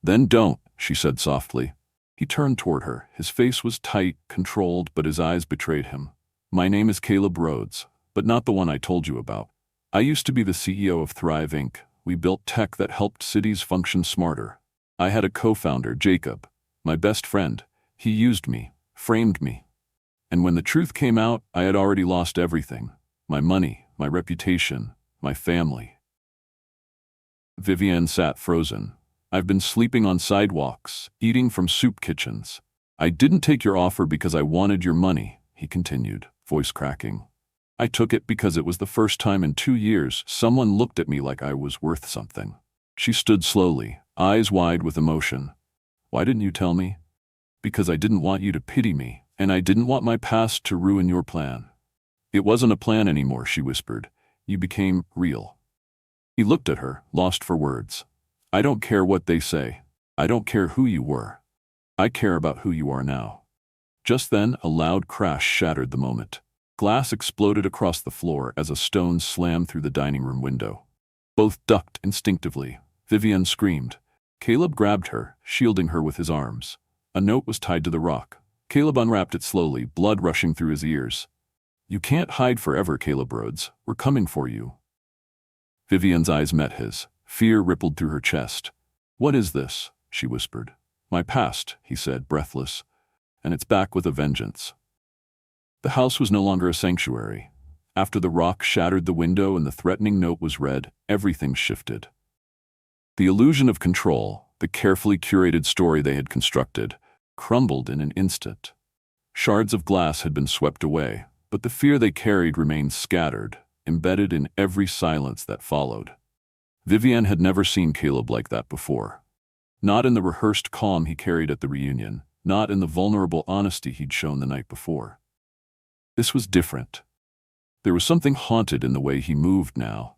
"Then don't," she said softly. He turned toward her. His face was tight, controlled, but his eyes betrayed him. "My name is Caleb Rhodes, but not the one I told you about. I used to be the CEO of Thrive Inc. We built tech that helped cities function smarter. I had a co-founder, Jacob, my best friend. He used me, framed me. And when the truth came out, I had already lost everything. My money, my reputation, my family." Vivienne sat frozen. "I've been sleeping on sidewalks, eating from soup kitchens. I didn't take your offer because I wanted your money," he continued, voice cracking. "I took it because it was the first time in 2 years someone looked at me like I was worth something." She stood slowly, eyes wide with emotion. "Why didn't you tell me?" "Because I didn't want you to pity me, and I didn't want my past to ruin your plan." "It wasn't a plan anymore," she whispered. "You became real." He looked at her, lost for words. "I don't care what they say. I don't care who you were. I care about who you are now." Just then, a loud crash shattered the moment. Glass exploded across the floor as a stone slammed through the dining room window. Both ducked instinctively. Vivienne screamed. Caleb grabbed her, shielding her with his arms. A note was tied to the rock. Caleb unwrapped it slowly, blood rushing through his ears. "You can't hide forever, Caleb Rhodes. We're coming for you." Vivienne's eyes met his. Fear rippled through her chest. "What is this?" she whispered. "My past," he said, breathless. "And it's back with a vengeance." The house was no longer a sanctuary. After the rock shattered the window and the threatening note was read, everything shifted. The illusion of control, the carefully curated story they had constructed, crumbled in an instant. Shards of glass had been swept away, but the fear they carried remained scattered, embedded in every silence that followed. Vivienne had never seen Caleb like that before. Not in the rehearsed calm he carried at the reunion, not in the vulnerable honesty he'd shown the night before. This was different. There was something haunted in the way he moved now.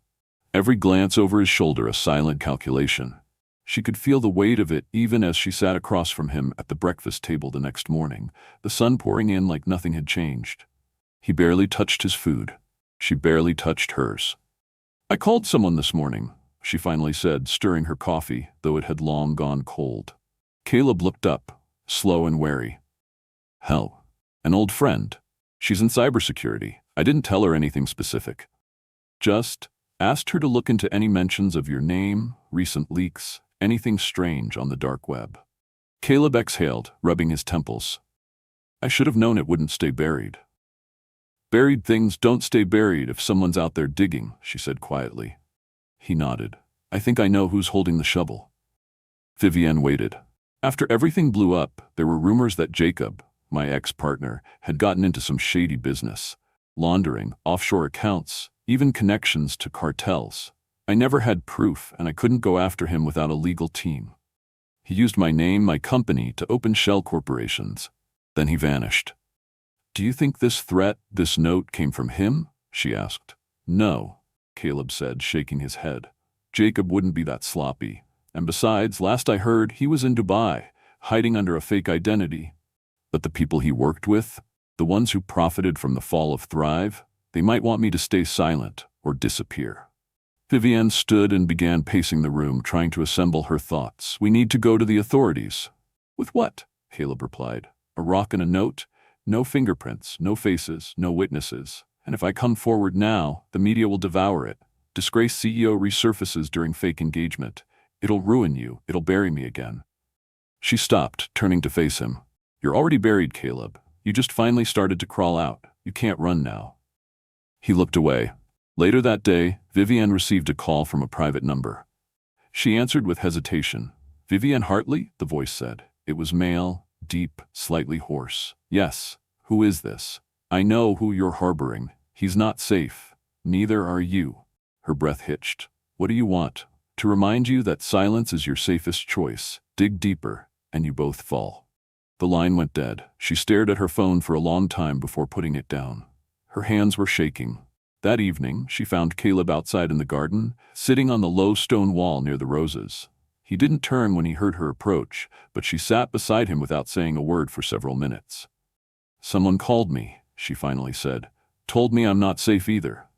Every glance over his shoulder a silent calculation. She could feel the weight of it even as she sat across from him at the breakfast table the next morning, the sun pouring in like nothing had changed. He barely touched his food. She barely touched hers. "I called someone this morning," she finally said, stirring her coffee, though it had long gone cold. Caleb looked up, slow and wary. "Hell, an old friend. She's in cybersecurity. I didn't tell her anything specific. Just asked her to look into any mentions of your name, recent leaks, anything strange on the dark web." Caleb exhaled, rubbing his temples. "I should have known it wouldn't stay buried." "Buried things don't stay buried if someone's out there digging," she said quietly. He nodded. "I think I know who's holding the shovel." Vivienne waited. After everything blew up, there were rumors that Jacob, my ex-partner, had gotten into some shady business. Laundering, offshore accounts, even connections to cartels. I never had proof, and I couldn't go after him without a legal team. He used my name, my company, to open shell corporations. Then he vanished. "Do you think this threat, this note, came from him?" she asked. "No," Caleb said, shaking his head. "Jacob wouldn't be that sloppy. And besides, last I heard, he was in Dubai, hiding under a fake identity. But the people he worked with, the ones who profited from the fall of Thrive, they might want me to stay silent or disappear." Vivienne stood and began pacing the room, trying to assemble her thoughts. "We need to go to the authorities." "With what?" Caleb replied. "A rock and a note? No fingerprints, no faces, no witnesses. And if I come forward now, the media will devour it. Disgraced CEO resurfaces during fake engagement. It'll ruin you. It'll bury me again." She stopped, turning to face him. "You're already buried, Caleb. You just finally started to crawl out. You can't run now." He looked away. Later that day, Vivienne received a call from a private number. She answered with hesitation. "Vivienne Hartley?" the voice said. It was male, deep, slightly hoarse. "Yes. Who is this?" "I know who you're harboring. He's not safe. Neither are you." Her breath hitched. "What do you want?" "To remind you that silence is your safest choice. Dig deeper, and you both fall." The line went dead. She stared at her phone for a long time before putting it down. Her hands were shaking. That evening, she found Caleb outside in the garden, sitting on the low stone wall near the roses. He didn't turn when he heard her approach, but she sat beside him without saying a word for several minutes. "Someone called me," she finally said. "Told me I'm not safe either."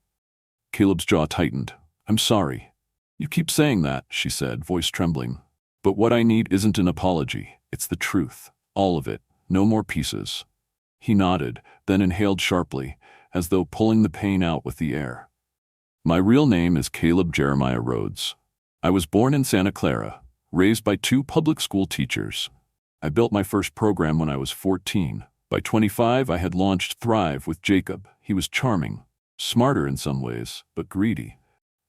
Caleb's jaw tightened. "I'm sorry." "You keep saying that," she said, voice trembling. "But what I need isn't an apology. It's the truth. All of it, no more pieces. He nodded, then inhaled sharply, as though pulling the pain out with the air. My real name is Caleb Jeremiah Rhodes. I was born in Santa Clara, raised by 2 public school teachers. I built my first program when I was 14. By 25, I had launched Thrive with Jacob. He was charming, smarter in some ways, but greedy.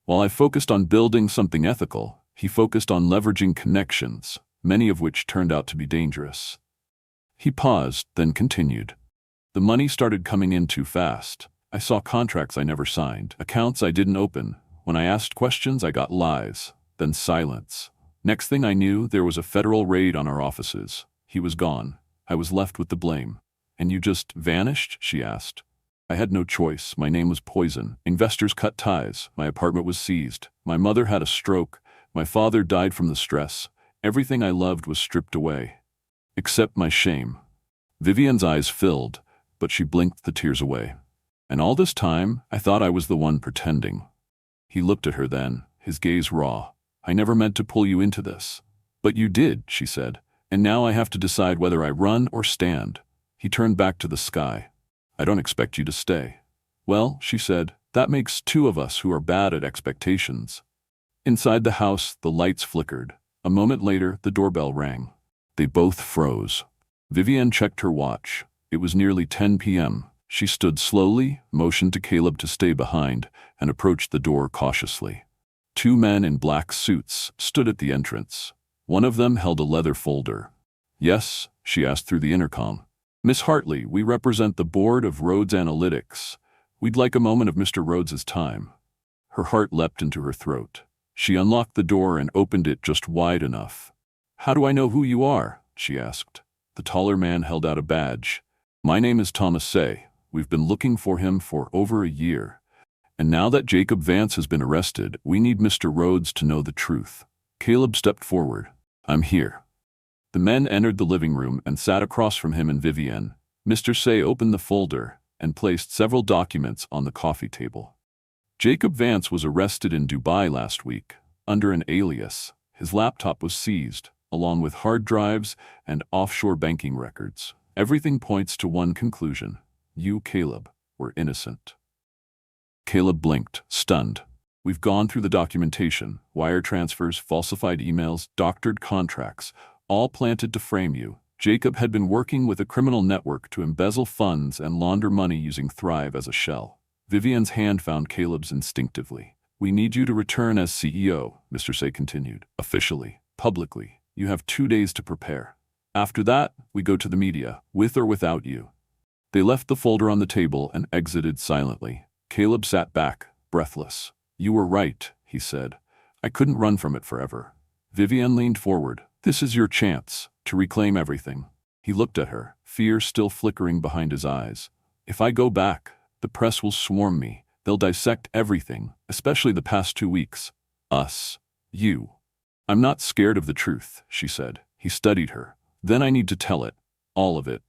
While I focused on building something ethical, he focused on leveraging connections, many of which turned out to be dangerous. He paused, then continued. The money started coming in too fast. I saw contracts I never signed, accounts I didn't open. When I asked questions, I got lies, then silence. Next thing I knew, there was a federal raid on our offices. He was gone. I was left with the blame. And you just vanished? She asked. I had no choice. My name was poison. Investors cut ties. My apartment was seized. My mother had a stroke. My father died from the stress. Everything I loved was stripped away. Except my shame. Vivian's eyes filled, but she blinked the tears away. And all this time, I thought I was the one pretending. He looked at her then, his gaze raw. I never meant to pull you into this. But you did, she said. And now I have to decide whether I run or stand. He turned back to the sky. I don't expect you to stay. Well, she said, that makes 2 of us who are bad at expectations. Inside the house, the lights flickered. A moment later, the doorbell rang. They both froze. Vivian checked her watch. It was nearly 10 p.m. She stood slowly, motioned to Caleb to stay behind, and approached the door cautiously. 2 men in black suits stood at the entrance. One of them held a leather folder. Yes, she asked through the intercom. Miss Hartley, we represent the board of Rhodes Analytics. We'd like a moment of Mr. Rhodes's time. Her heart leapt into her throat. She unlocked the door and opened it just wide enough. How do I know who you are? She asked. The taller man held out a badge. My name is Fiancé. We've been looking for him for over a year. And now that Jacob Vance has been arrested, we need Mr. Rhodes to know the truth. Caleb stepped forward. I'm here. The men entered the living room and sat across from him and Vivian. Mr. Say opened the folder and placed several documents on the coffee table. Jacob Vance was arrested in Dubai last week, under an alias. His laptop was seized, along with hard drives and offshore banking records. Everything points to one conclusion. You, Caleb, were innocent. Caleb blinked, stunned. We've gone through the documentation, wire transfers, falsified emails, doctored contracts, all planted to frame you. Jacob had been working with a criminal network to embezzle funds and launder money using Thrive as a shell. Vivian's hand found Caleb's instinctively. We need you to return as CEO, Mr. Say continued. Officially, publicly. You have 2 days to prepare. After that, we go to the media, with or without you. They left the folder on the table and exited silently. Caleb sat back, breathless. You were right, he said. I couldn't run from it forever. Vivian leaned forward. This is your chance to reclaim everything. He looked at her, fear still flickering behind his eyes. If I go back, the press will swarm me. They'll dissect everything, especially the past 2 weeks. Us. You. I'm not scared of the truth, she said. He studied her. Then I need to tell it. All of it.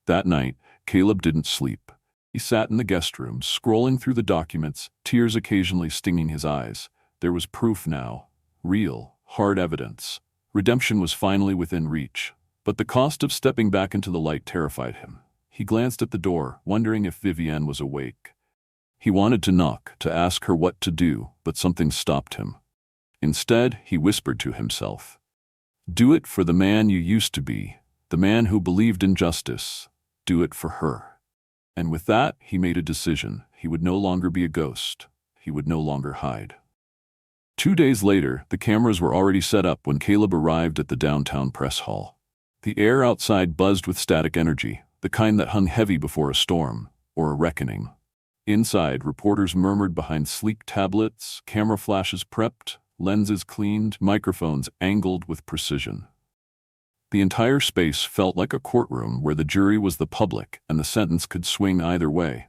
That night, Caleb didn't sleep. He sat in the guest room, scrolling through the documents, tears occasionally stinging his eyes. There was proof now. Real, hard evidence. Redemption was finally within reach. But the cost of stepping back into the light terrified him. He glanced at the door, wondering if Vivian was awake. He wanted to knock, to ask her what to do, but something stopped him. Instead, he whispered to himself, do it for the man you used to be, the man who believed in justice. Do it for her. And with that, he made a decision. He would no longer be a ghost. He would no longer hide. 2 days later, the cameras were already set up when Caleb arrived at the downtown press hall. The air outside buzzed with static energy, the kind that hung heavy before a storm, or a reckoning. Inside, reporters murmured behind sleek tablets, camera flashes prepped, lenses cleaned, microphones angled with precision. The entire space felt like a courtroom where the jury was the public and the sentence could swing either way.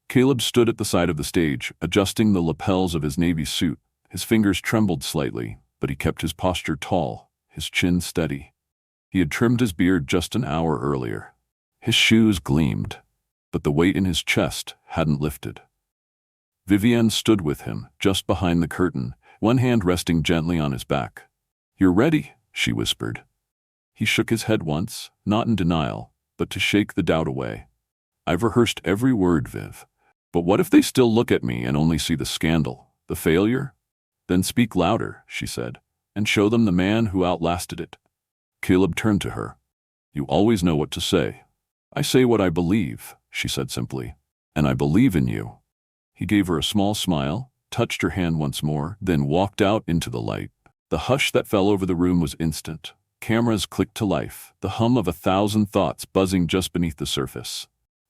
Caleb stood at the side of the stage, adjusting the lapels of his navy suit. His fingers trembled slightly, but he kept his posture tall, his chin steady. He had trimmed his beard just an hour earlier. His shoes gleamed, but the weight in his chest hadn't lifted. Vivian stood with him, just behind the curtain, one hand resting gently on his back. You're ready, she whispered. He shook his head once, not in denial, but to shake the doubt away. I've rehearsed every word, Viv. But what if they still look at me and only see the scandal, the failure? Then speak louder, she said, and show them the man who outlasted it. Caleb turned to her. You always know what to say. I say what I believe, she said simply, and I believe in you. He gave her a small smile, touched her hand once more, then walked out into the light. The hush that fell over the room was instant. Cameras clicked to life, the hum of 1,000 thoughts buzzing just beneath the surface.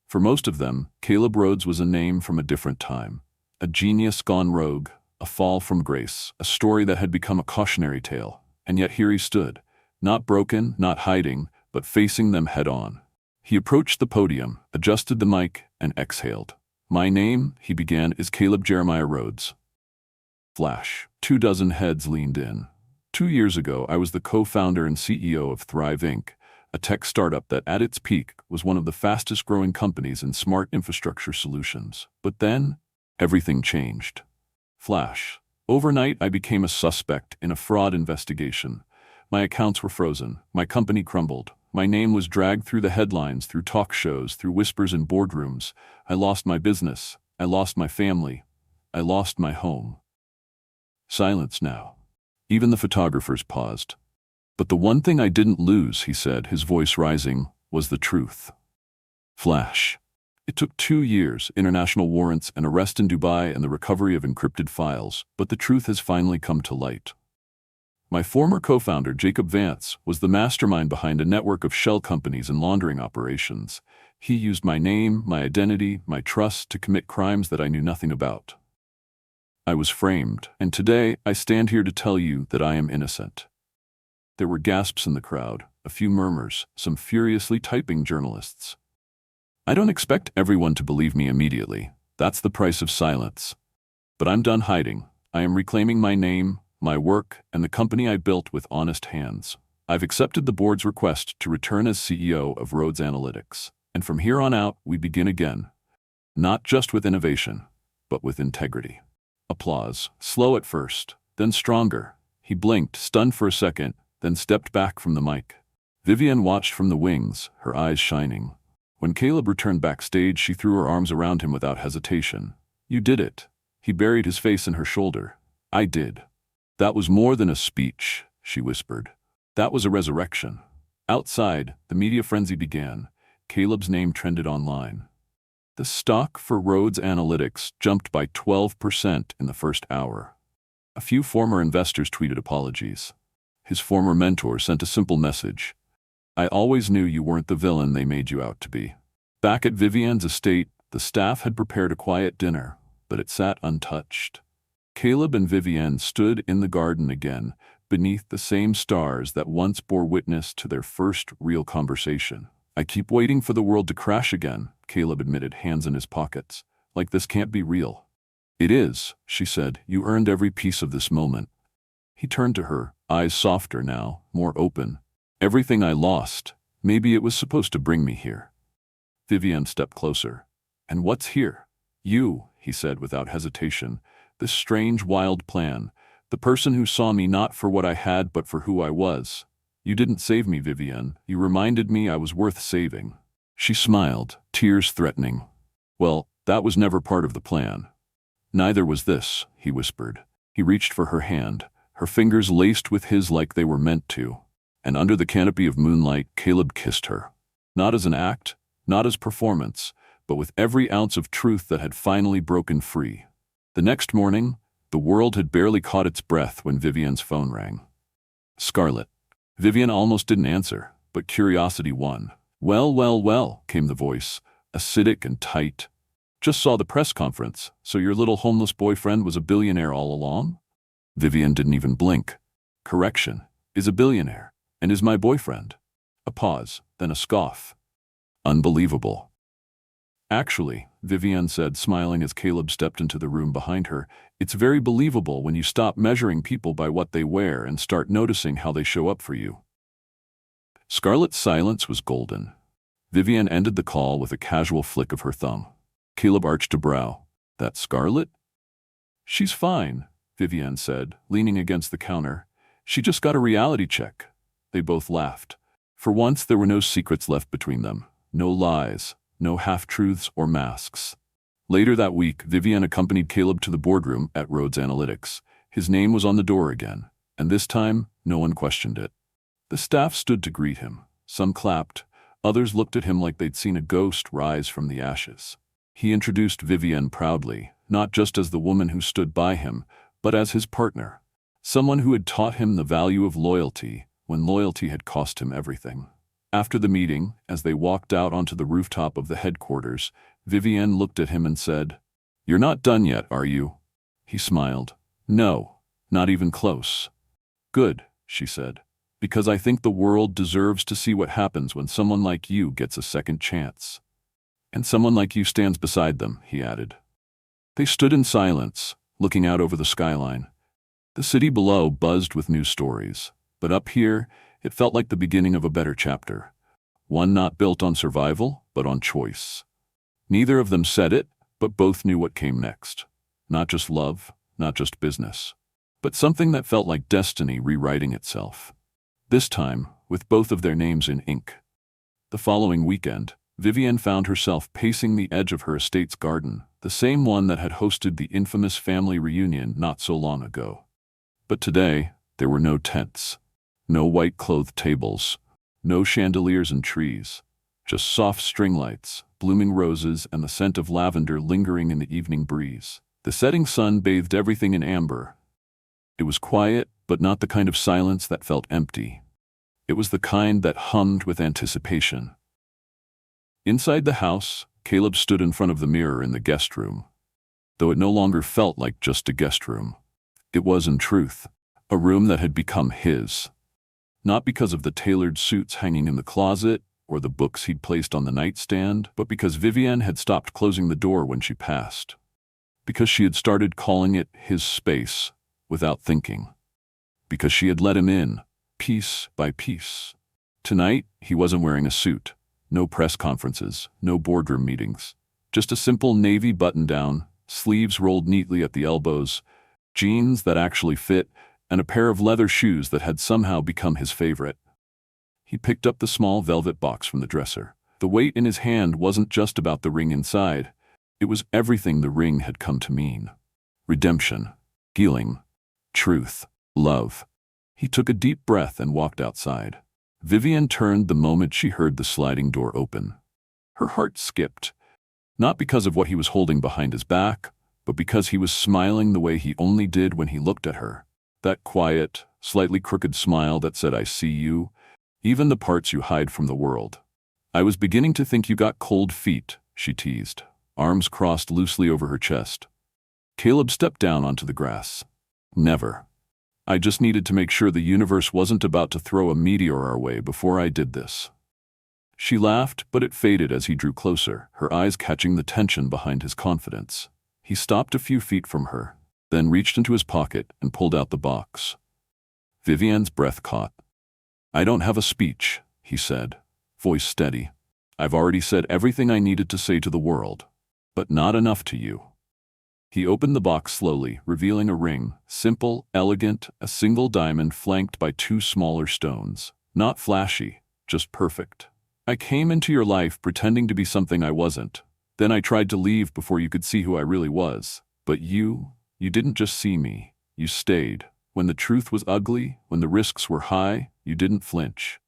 For most of them, Caleb Rhodes was a name from a different time. A genius gone rogue, a fall from grace, a story that had become a cautionary tale. And yet here he stood, not broken, not hiding, but facing them head-on. He approached the podium, adjusted the mic, and exhaled. My name, he began, is Caleb Jeremiah Rhodes. Flash. 24 heads leaned in. 2 years ago, I was the co-founder and CEO of Thrive Inc., a tech startup that at its peak was one of the fastest-growing companies in smart infrastructure solutions. But then, everything changed. Flash. Overnight, I became a suspect in a fraud investigation. My accounts were frozen. My company crumbled. My name was dragged through the headlines, through talk shows, through whispers in boardrooms. I lost my business. I lost my family. I lost my home. Silence now. Even the photographers paused. But the one thing I didn't lose, he said, his voice rising, was the truth. Flash. It took 2 years, international warrants, an arrest in Dubai, and the recovery of encrypted files, but the truth has finally come to light. My former co-founder, Jacob Vance, was the mastermind behind a network of shell companies and laundering operations. He used my name, my identity, my trust to commit crimes that I knew nothing about. I was framed, and today I stand here to tell you that I am innocent. There were gasps in the crowd, a few murmurs, some furiously typing journalists. I don't expect everyone to believe me immediately. That's the price of silence. But I'm done hiding. I am reclaiming my name, my work, and the company I built with honest hands. I've accepted the board's request to return as CEO of Rhodes Analytics. And from here on out, we begin again. Not just with innovation, but with integrity. Applause, slow at first, then stronger. He blinked, stunned for a second, then stepped back from the mic. Vivienne watched from the wings, her eyes shining. When Caleb returned backstage, she threw her arms around him without hesitation. You did it. He buried his face in her shoulder. I did. That was more than a speech, she whispered. That was a resurrection. Outside, the media frenzy began. Caleb's name trended online. The stock for Rhodes Analytics jumped by 12% in the first hour. A few former investors tweeted apologies. His former mentor sent a simple message. I always knew you weren't the villain they made you out to be. Back at Vivienne's estate, the staff had prepared a quiet dinner, but it sat untouched. Caleb and Vivienne stood in the garden again, beneath the same stars that once bore witness to their first real conversation. I keep waiting for the world to crash again, Caleb admitted, hands in his pockets. Like this can't be real. It is, she said. You earned every piece of this moment. He turned to her, eyes softer now, more open. Everything I lost, maybe it was supposed to bring me here. Vivienne stepped closer. And what's here? You, he said without hesitation. This strange, wild plan. The person who saw me not for what I had but for who I was. You didn't save me, Vivienne. You reminded me I was worth saving. She smiled, tears threatening. Well, that was never part of the plan. Neither was this, he whispered. He reached for her hand, her fingers laced with his like they were meant to. And under the canopy of moonlight, Caleb kissed her. Not as an act, not as performance, but with every ounce of truth that had finally broken free. The next morning, the world had barely caught its breath when Vivienne's phone rang. Scarlett. Vivienne almost didn't answer, but curiosity won. Well, came the voice, acidic and tight. Just saw the press conference, so your little homeless boyfriend was a billionaire all along? Vivienne didn't even blink. Correction, is a billionaire, and is my boyfriend. A pause, then a scoff. Unbelievable. Actually, Vivienne said, smiling as Caleb stepped into the room behind her, it's very believable when you stop measuring people by what they wear and start noticing how they show up for you. Scarlett's silence was golden. Vivienne ended the call with a casual flick of her thumb. Caleb arched a brow. That Scarlett? She's fine, Vivienne said, leaning against the counter. She just got a reality check. They both laughed. For once, there were no secrets left between them, no lies, no half-truths or masks. Later that week, Vivian accompanied Caleb to the boardroom at Rhodes Analytics. His name was on the door again, and this time, no one questioned it. The staff stood to greet him. Some clapped, others looked at him like they'd seen a ghost rise from the ashes. He introduced Vivian proudly, not just as the woman who stood by him, but as his partner, someone who had taught him the value of loyalty when loyalty had cost him everything. After the meeting, as they walked out onto the rooftop of the headquarters, Vivian looked at him and said, "You're not done yet, are you?" He smiled. "No, not even close." "Good," she said, "because I think the world deserves to see what happens when someone like you gets a second chance. And someone like you stands beside them," he added. They stood in silence, looking out over the skyline. The city below buzzed with news stories, but up here, it felt like the beginning of a better chapter, one not built on survival, but on choice. Neither of them said it, but both knew what came next. Not just love, not just business, but something that felt like destiny rewriting itself. This time, with both of their names in ink. The following weekend, Vivian found herself pacing the edge of her estate's garden, the same one that had hosted the infamous family reunion not so long ago. But today, there were no tents, no white-clothed tables, no chandeliers and trees, just soft string lights, blooming roses, and the scent of lavender lingering in the evening breeze. The setting sun bathed everything in amber. It was quiet, but not the kind of silence that felt empty. It was the kind that hummed with anticipation. Inside the house, Caleb stood in front of the mirror in the guest room. Though it no longer felt like just a guest room. It was, in truth, a room that had become his. Not because of the tailored suits hanging in the closet or the books he'd placed on the nightstand, but because Vivian had stopped closing the door when she passed. Because she had started calling it his space without thinking. Because she had let him in, piece by piece. Tonight, he wasn't wearing a suit. No press conferences, no boardroom meetings. Just a simple navy button-down, sleeves rolled neatly at the elbows, jeans that actually fit, and a pair of leather shoes that had somehow become his favorite. He picked up the small velvet box from the dresser. The weight in his hand wasn't just about the ring inside. It was everything the ring had come to mean. Redemption, healing, truth, love. He took a deep breath and walked outside. Vivian turned the moment she heard the sliding door open. Her heart skipped, not because of what he was holding behind his back, but because he was smiling the way he only did when he looked at her. That quiet, slightly crooked smile that said, "I see you, even the parts you hide from the world." "I was beginning to think you got cold feet," she teased, arms crossed loosely over her chest. Caleb stepped down onto the grass. "Never. I just needed to make sure the universe wasn't about to throw a meteor our way before I did this." She laughed, but it faded as he drew closer, her eyes catching the tension behind his confidence. He stopped a few feet from her, then reached into his pocket and pulled out the box. Vivian's breath caught. "I don't have a speech," he said, voice steady. "I've already said everything I needed to say to the world, but not enough to you." He opened the box slowly, revealing a ring, simple, elegant, a single diamond flanked by two smaller stones. Not flashy, just perfect. "I came into your life pretending to be something I wasn't. Then I tried to leave before you could see who I really was. But you didn't just see me, you stayed. When the truth was ugly, when the risks were high, you didn't flinch."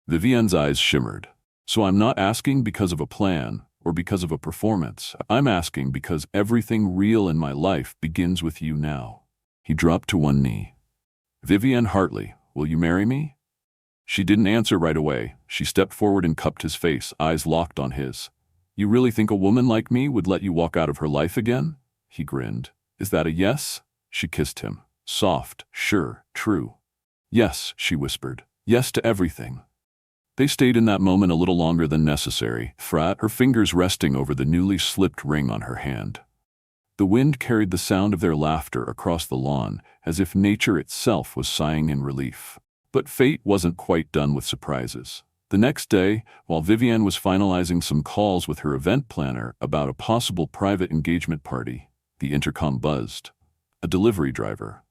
Vivian's eyes shimmered. "So I'm not asking because of a plan, or because of a performance. I'm asking because everything real in my life begins with you now." He dropped to one knee. "Vivian Hartley, will you marry me?" She didn't answer right away. She stepped forward and cupped his face, eyes locked on his. "You really think a woman like me would let you walk out of her life again?" He grinned. "Is that a yes?" She kissed him. Soft, sure, true. "Yes," she whispered. "Yes to everything." They stayed in that moment a little longer than necessary, her fingers resting over the newly slipped ring on her hand. The wind carried the sound of their laughter across the lawn, as if nature itself was sighing in relief. But fate wasn't quite done with surprises. The next day, while Vivian was finalizing some calls with her event planner about a possible private engagement party, the intercom buzzed. A delivery driver.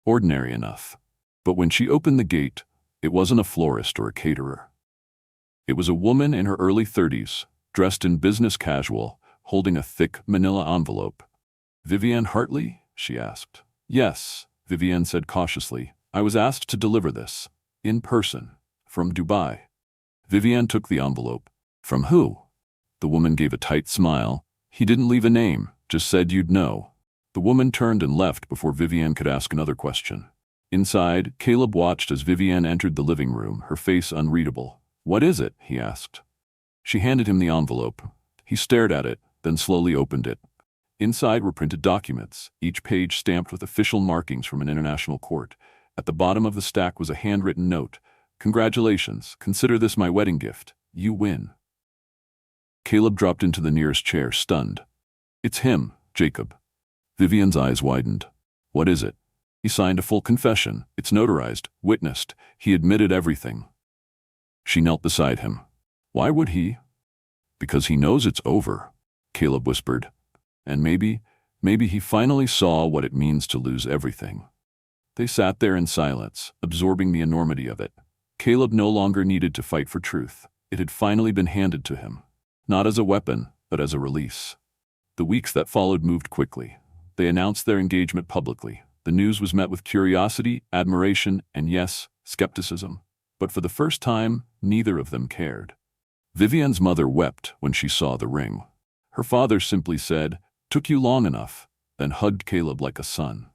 Ordinary enough. But when she opened the gate, It wasn't a florist or a caterer. It was a woman in her early 30s, dressed in business casual, holding a thick manila envelope. "Vivienne Hartley?" she asked. "Yes," Vivienne said cautiously. "I was asked to deliver this. In person. From Dubai." Vivienne took the envelope. "From who?" The woman gave a tight smile. "He didn't leave a name, just said you'd know." The woman turned and left before Vivienne could ask another question. Inside, Caleb watched as Vivienne entered the living room, her face unreadable. "What is it?" he asked. She handed him the envelope. He stared at it, then slowly opened it. Inside were printed documents, each page stamped with official markings from an international court. At the bottom of the stack was a handwritten note. "Congratulations, consider this my wedding gift. You win." Caleb dropped into the nearest chair, stunned. "It's him, Jacob." Vivienne's eyes widened. "What is it?" He signed a full confession. "It's notarized, witnessed. He admitted everything." She knelt beside him. "Why would he?" "Because he knows it's over," Caleb whispered. "And maybe he finally saw what it means to lose everything." They sat there in silence, absorbing the enormity of it. Caleb no longer needed to fight for truth. It had finally been handed to him. Not as a weapon, but as a release. The weeks that followed moved quickly. They announced their engagement publicly. The news was met with curiosity, admiration, and yes, skepticism. But for the first time, neither of them cared. Vivienne's mother wept when she saw the ring. Her father simply said, "Took you long enough," then hugged Caleb like a son.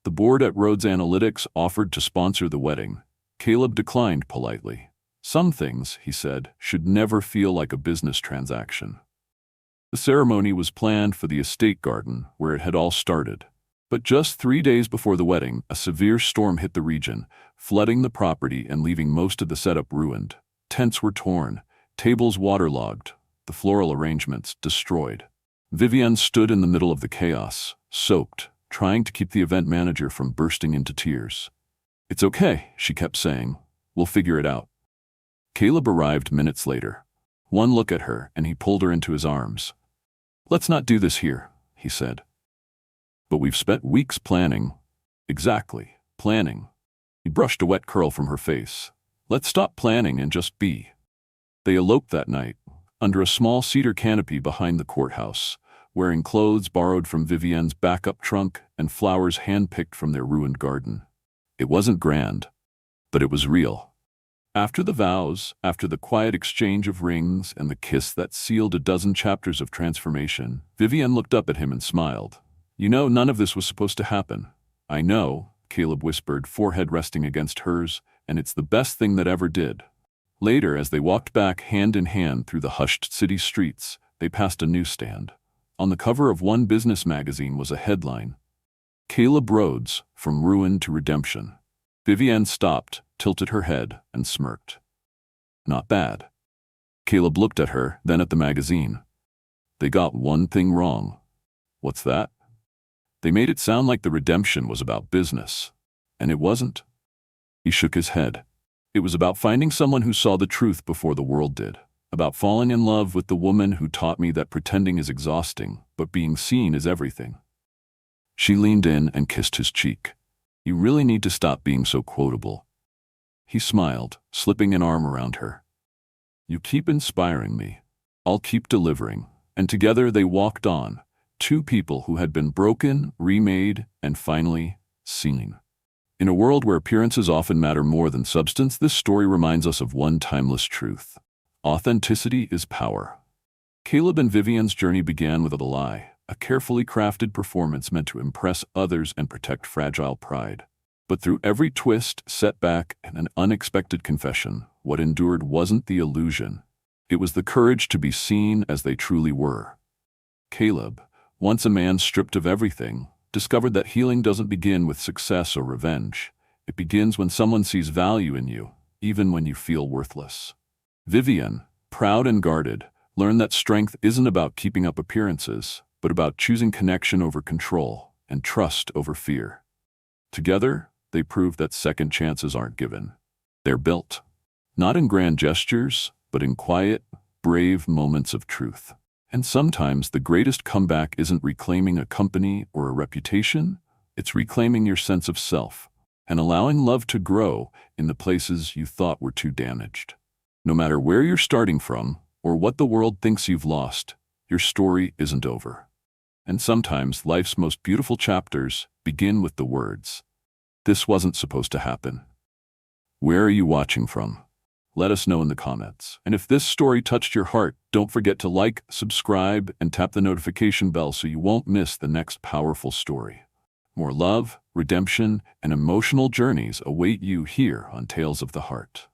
The board at Rhodes Analytics offered to sponsor the wedding. Caleb declined politely. "Some things," he said, "should never feel like a business transaction." The ceremony was planned for the estate garden, where it had all started. But just 3 days before the wedding, a severe storm hit the region, flooding the property and leaving most of the setup ruined. Tents were torn, tables waterlogged, the floral arrangements destroyed. Vivienne stood in the middle of the chaos, soaked, trying to keep the event manager from bursting into tears. "It's okay," she kept saying. "We'll figure it out." Caleb arrived minutes later. One look at her, and he pulled her into his arms. "Let's not do this here," he said. "But we've spent weeks planning." "Exactly, planning." He brushed a wet curl from her face. "Let's stop planning and just be." They eloped that night, under a small cedar canopy behind the courthouse, wearing clothes borrowed from Vivienne's backup trunk and flowers hand-picked from their ruined garden. It wasn't grand, but it was real. After the vows, after the quiet exchange of rings and the kiss that sealed a dozen chapters of transformation, Vivienne looked up at him and smiled. "You know, none of this was supposed to happen." "I know," Caleb whispered, forehead resting against hers, "and it's the best thing that ever did." Later, as they walked back hand in hand through the hushed city streets, they passed a newsstand. On the cover of one business magazine was a headline, "Caleb Rhodes, from ruin to redemption." Vivienne stopped, tilted her head, and smirked. "Not bad." Caleb looked at her, then at the magazine. "They got one thing wrong." "What's that?" "They made it sound like the redemption was about business. And it wasn't." He shook his head. "It was about finding someone who saw the truth before the world did. About falling in love with the woman who taught me that pretending is exhausting, but being seen is everything." She leaned in and kissed his cheek. "You really need to stop being so quotable." He smiled, slipping an arm around her. "You keep inspiring me. I'll keep delivering." And together they walked on, two people who had been broken, remade, and finally seen. In a world where appearances often matter more than substance, this story reminds us of one timeless truth. Authenticity is power. Caleb and Vivienne's journey began with a lie, a carefully crafted performance meant to impress others and protect fragile pride. But through every twist, setback, and an unexpected confession, what endured wasn't the illusion. It was the courage to be seen as they truly were. Caleb, once a man stripped of everything, discovered that healing doesn't begin with success or revenge. It begins when someone sees value in you, even when you feel worthless. Vivienne, proud and guarded, learned that strength isn't about keeping up appearances, but about choosing connection over control and trust over fear. Together, they proved that second chances aren't given. They're built. Not in grand gestures, but in quiet, brave moments of truth. And sometimes the greatest comeback isn't reclaiming a company or a reputation, it's reclaiming your sense of self. and allowing love to grow in the places you thought were too damaged. No matter where you're starting from or what the world thinks you've lost, your story isn't over. And sometimes life's most beautiful chapters begin with the words, "This wasn't supposed to happen." Where are you watching from? Let us know in the comments. And if this story touched your heart, don't forget to like, subscribe, and tap the notification bell so you won't miss the next powerful story. More love, redemption, and emotional journeys await you here on Tales of the Heart.